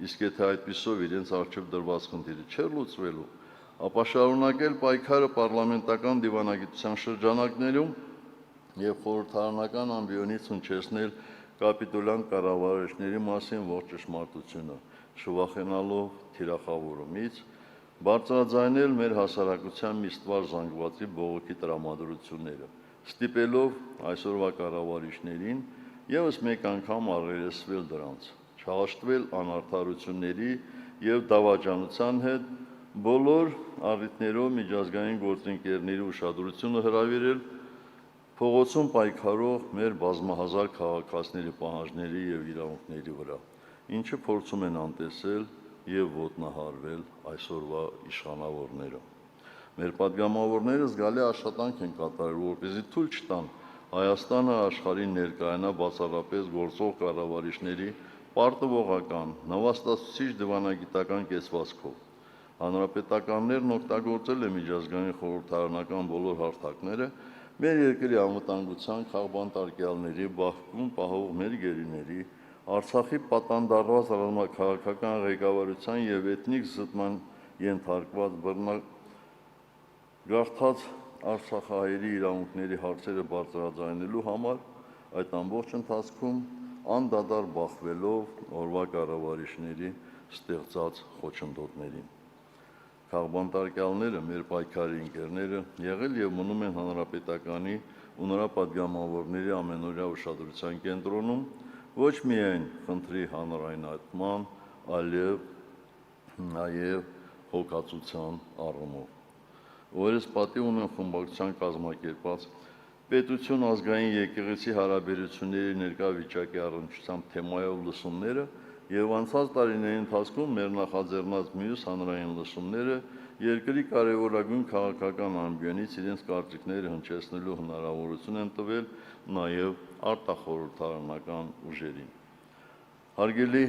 Իսկ եթե այդպիսով իրենց առջև դրված խնդիրը չէր լուծվելու, ապա շարունակել պայքարը պարլամենտական դիվանագիտության շրջանակներում եւ խորհրդարանական ամբիոնից հնչեցնել կապիտուլյան կառավարիչների մասին ողջ ճշմարտությունը, չվախենալով թիրախավորումից, բարձրաձայնել մեր հասարակության միստվար զանգվածի բողոքի տրամադրությունները, ստիպելով այսօրվա կառավարիչներին եւս մեկ անգամ առերեսվել դրանց, չհաշտվել անարդարությունների եւ դավաճանության հետ, բոլոր առիթներով միջազգային գործընկերների ուշադրությունը հրավիրել փողոցում պայքարող մեր բազմահազար քաղաքացիների պահանջների եւ իրավունքների վրա, ինչը փորձում են անտեսել եւ ոտնահարվել այսօրվա իշխանավորները։ Մեր պատգամավորները զգալի աշխատանք են կատարել, որպեսզի թույլ չտան Հայաստանը աշխարհին ներկայանա բացառապես գործող կառավարիչների պարտվողական, նվաստացուցիչ դիվանագիտական կեցվածքով։ Հանրապետականներն օգտագործել են միջազգային խորհրդարանական բոլոր հարթակները մեր երկրի անվտանգության քաղբանտարկյալների, բախվում պահող մեր գերիների, Արցախի պատանդարված ռազմաքաղաքական ղեկավարության եւ էթնիկ զտման ենթարկված բռնագաղթած արցախահայերի իրավունքների հարցերը բարձրաձայնելու համար, այդ ամբողջ ընթացքում անդադար բախվելով օրվա կառավարիչների ստեղծած խոչընդոտներին։ Քաղբանտարկյալները, մեր պայքարի ընկերները, եղել եւ մնում են հանրապետականի ու նրա պատգամավորների ամենօրյա ուշադրության կենտրոնում, ոչ միայն խնդրի հանրայնացման, այլև նաեւ հոգացության առումով։ Օրերս պատիվ ունեմ խմբակցության կազմակերպած պետություն ազգային եկեղեցի հարաբերությունների ներկա վիճակի առնչությամբ թեմայով լսումները եւ անցած տարիների ընթացքում մեր նախաձեռնած մյուս հանրային լսումները երկրի կարևորագույն քաղաքական ամբիոնից իրենց կարծիքները հնչեցնելու հնարավորություն են տվել նաեւ արտախորհրդարանական ուժերին։ Հարգելի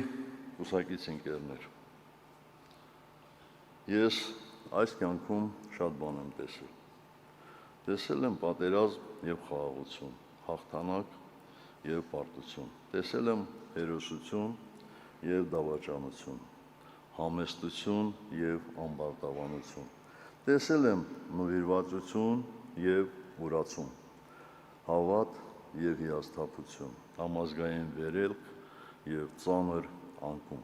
կուսակից ընկերներ, ես այս կյանքում շատ բան եմ տեսել։ Տեսել եմ պատերազմ եւ խաղաղություն, հաղթանակ եւ պարտություն։ Տեսել եմ հերոսություն եւ դավաճանություն, համեստություն եւ ամբարտավանություն։ տեսել եմ նվիրվածություն և ուրացում, հավատ և հիասթափություն, համազգային վերելք և ծանր անկում։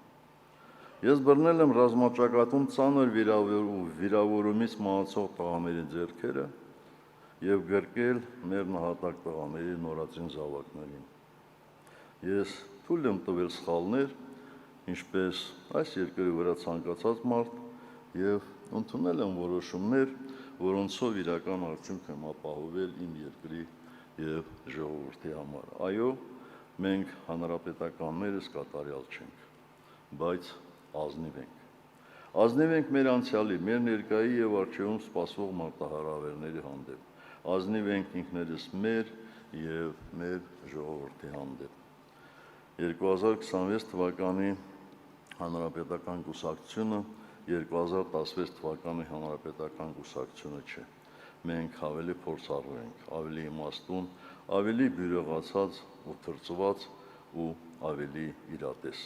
Ես բռնել եմ ռազմաճակատում ծանր վիրավորումից մահացող տղաների ձեռքերը և գրկել մեր նահատակ տղաների նորածին զավակներին։ Ես թույլ եմ տվել սխալներ, ինչպես այս երկրի վրա ցանկացած մարդ և ընդունել եմ որոշումներ, որոնցով իրական արդյունք եմ ապահովել իմ երկրի և ժողովրդի համար։ Այո, մենք հանրապետականներս կատարյալ չենք, բայց ազնիվ ենք։ Ազնիվ ենք մեր անցյալի, մեր ներկայի և առջևում սպասվող մարտահրավերների հանդեպ։ Ազնիվ ենք ինքներս մեր և մեր ժողովրդի հանդեպ։ 2026 թվականի հանրապետական կուսակցությունը 2016 թվականի հանրապետական կուսակցությունը չէ։ Մենք ավելի փորձառու ենք, ավելի իմաստուն, ավելի բյուրեղացած ու թրծված ու ավելի իրատես։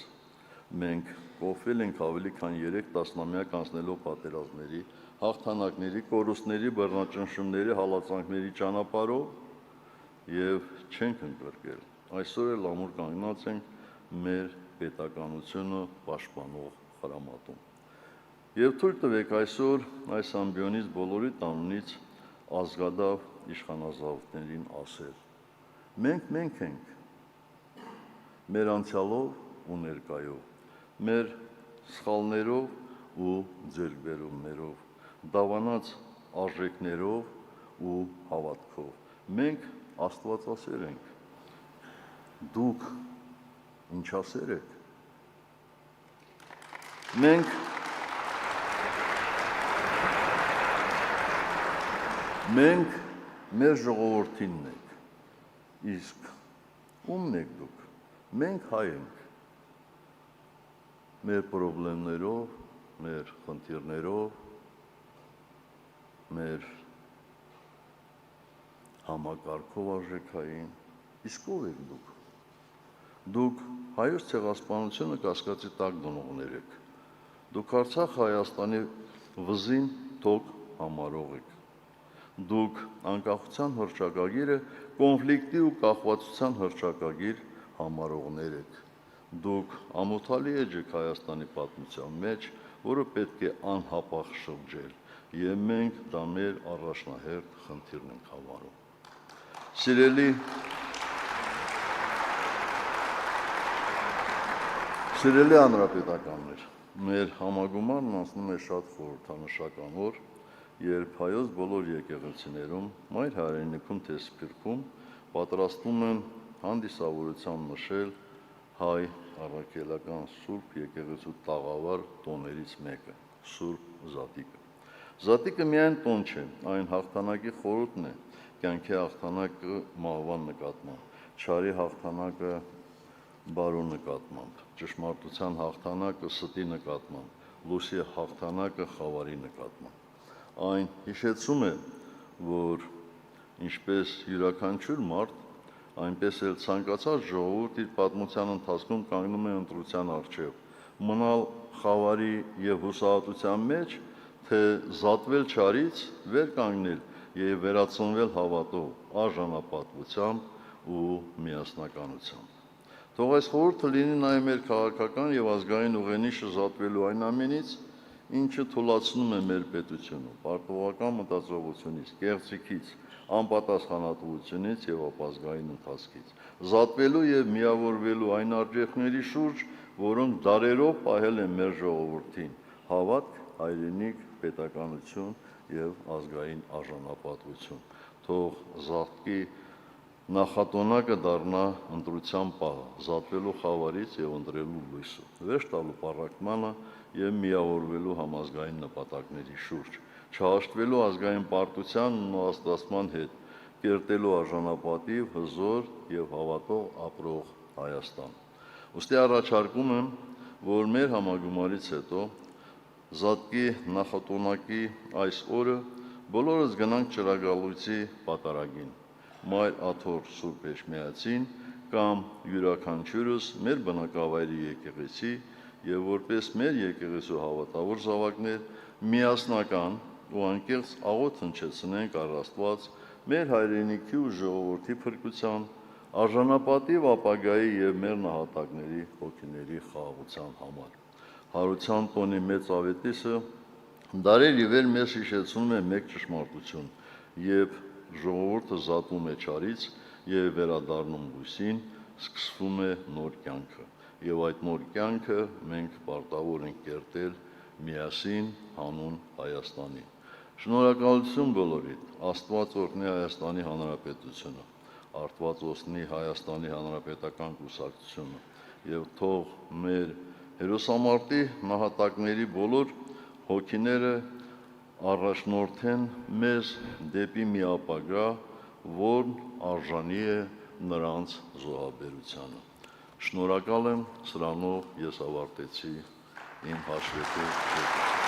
Մենք կոփվել ենք ավելի քան 3 տասնամյակ անցնելով պատերազմների, հաղթանակների, կորուստների, բռնաճնշումների, հալածանքների ճանապարհով և չենք ընկրկել։ Այսօր էլ ամուր կանգնած ենք մեր պետականությունը պաշտպանող խրամատում։ Եվ թույլ տվեք այսօր այս ամբիոնից բոլորիդ անունից ազգադավ իշխանազավթներին ասել. մենք ենք, մեր անցյալով ու ներկայով, մեր սխալներով ու ձեռքբերումներով, դավանած արժեքներով ու հավատքով։ Մենք աստվածասեր ենք, դուք ինչասեր եք։ Մենք մեր ժողովրդինն ենք, իսկ ումն եք դուք։ Մենք հայ ենք, մեր պրոբլեմներով, մեր խնդիրներով, մեր համակարգով արժեքային, իսկ ով եք դուք։ Դուք հայոց ցեղասպանությունը կասկածի տակ դնողներ եք։ Դուք Արցախ Հայաստանի վզին թոք համարող եք։ Դուք անկախության հռչակագիրը կոնֆլիկտի ու կախվածության հռչակագիր համարողներ եք։ Դուք ամոթալի էջ եք Հայաստանի պատմության մեջ, որը պետք է անհապաղ շրջել, և մենք դա մեր առաջնահերթ խնդիրն ենք համարում։ Սիրելի հանրապետականներ, մեր համագումարն անցնում է շատ խորհրդանշական օր, երբ հայոց բոլոր եկեղեցիներում, մայր հայրենիքում թե Սփյուռքում պատրաստվում են հանդիսավորությամբ նշել հայ առաքելական Սուրբ եկեղեցու տաղավար տոներից մեկը՝ Սուրբ Զատիկը։ Զատիկը միայն տոն չէ, այն հաղթանակի խորհուրդն է, կյանքի հաղթանակը մահվան նկատմամբ, չարի հաղթանակը բարու նկատմամբ, ճշմարտության հաղթանակը ստի նկատմամբ, լույսի հաղթանակը խավարի նկատմամբ։ Այն հիշեցում է, որ ինչպես յուրաքանչյուր մարդ, այնպես էլ ցանկացած ժողովուրդ իր պատմության ընթացքում կանգնում է ընտրության առջև՝ մնալ խավարի և հուսահատության մեջ, թե զատվել չարից, վեր կանգնել և վերածնվել հավատով, արժանապատվությամբ ու միասնականությամբ։ Թող այս խորհուրդը լինի նաև մեր քաղաքական և ազգային ուղենիշը զատվելու այն ամենից, ինչը թուլացնում է մեր պետությունը պարտավորական մտածողությունից, կեղծիքից, անպատասխանատվությունից և ապազգային ընթացքից, զատվելու և միավորվելու այն արժեքների շուրջ, որոնք դարերով պահել են մեր ժողովրդին՝ հավատք, հայրենիք, պետականություն և ազգային արժանապատվություն։ Թող Զատկի նախատոնակը դառնա ընտրության պահը՝ զատվելու խավարից և ընտրելու լույսը, վերջ տալու պառակտմանը և միավորվելու համազգային նպատակների շուրջ, չհաշտվելու ազգային պարտության ու նվաստացման հետ, կերտելու արժանապատիվ, հզոր և հավատով ապրող Հայաստան։ Ուստի առաջարկում եմ, որ մեր համագումարից հետո Զատկի նախատոնակի այս օրը բոլորս գնանք Ճրագալույցի պատարագին, Մայր Աթոռ Սուրբ Էջմիածին կամ յուրաքանչյուրս մեր բնակավայրի եկեղեցի և որպես մեր եկեղեցու հավատավոր զավակներ միասնական ու անկեղծ աղոթ հնչեցնենք առ Աստված մեր հայրենիքի ու ժողովրդի փրկության, արժանապատիվ ապագայի եւ մեր նահատակների հոգիների խաղաղության համար։ Հարության տոնի մեծ ավետիսը դարեր ի վեր մեզ հիշեցնում է մեկ ճշմարտություն, եւ ժողովուրդը զատում է չարից եւ վերադառնում լույսին, սկսվում է նոր կյանքը։ Եվ այդ նոր կյանքը մենք պարտավոր ենք կերտել միասին հանուն Հայաստանի։ Շնորհակալություն բոլորիդ, Աստված օրհնի Հայաստանի Հանրապետությունը, Աստված օրհնի Հայաստանի Հանրապետական կուսակցությունը եւ թող մեր հերոսամարտի նահատակների բոլոր հոգիները առաջնորդեն մեզ դեպի մի ապագա, որն արժանի է նրանց զոհաբերությանը։ Շնորհակալ եմ, սրանով ես ավարտեցի իմ հաշվետու զեկույցը։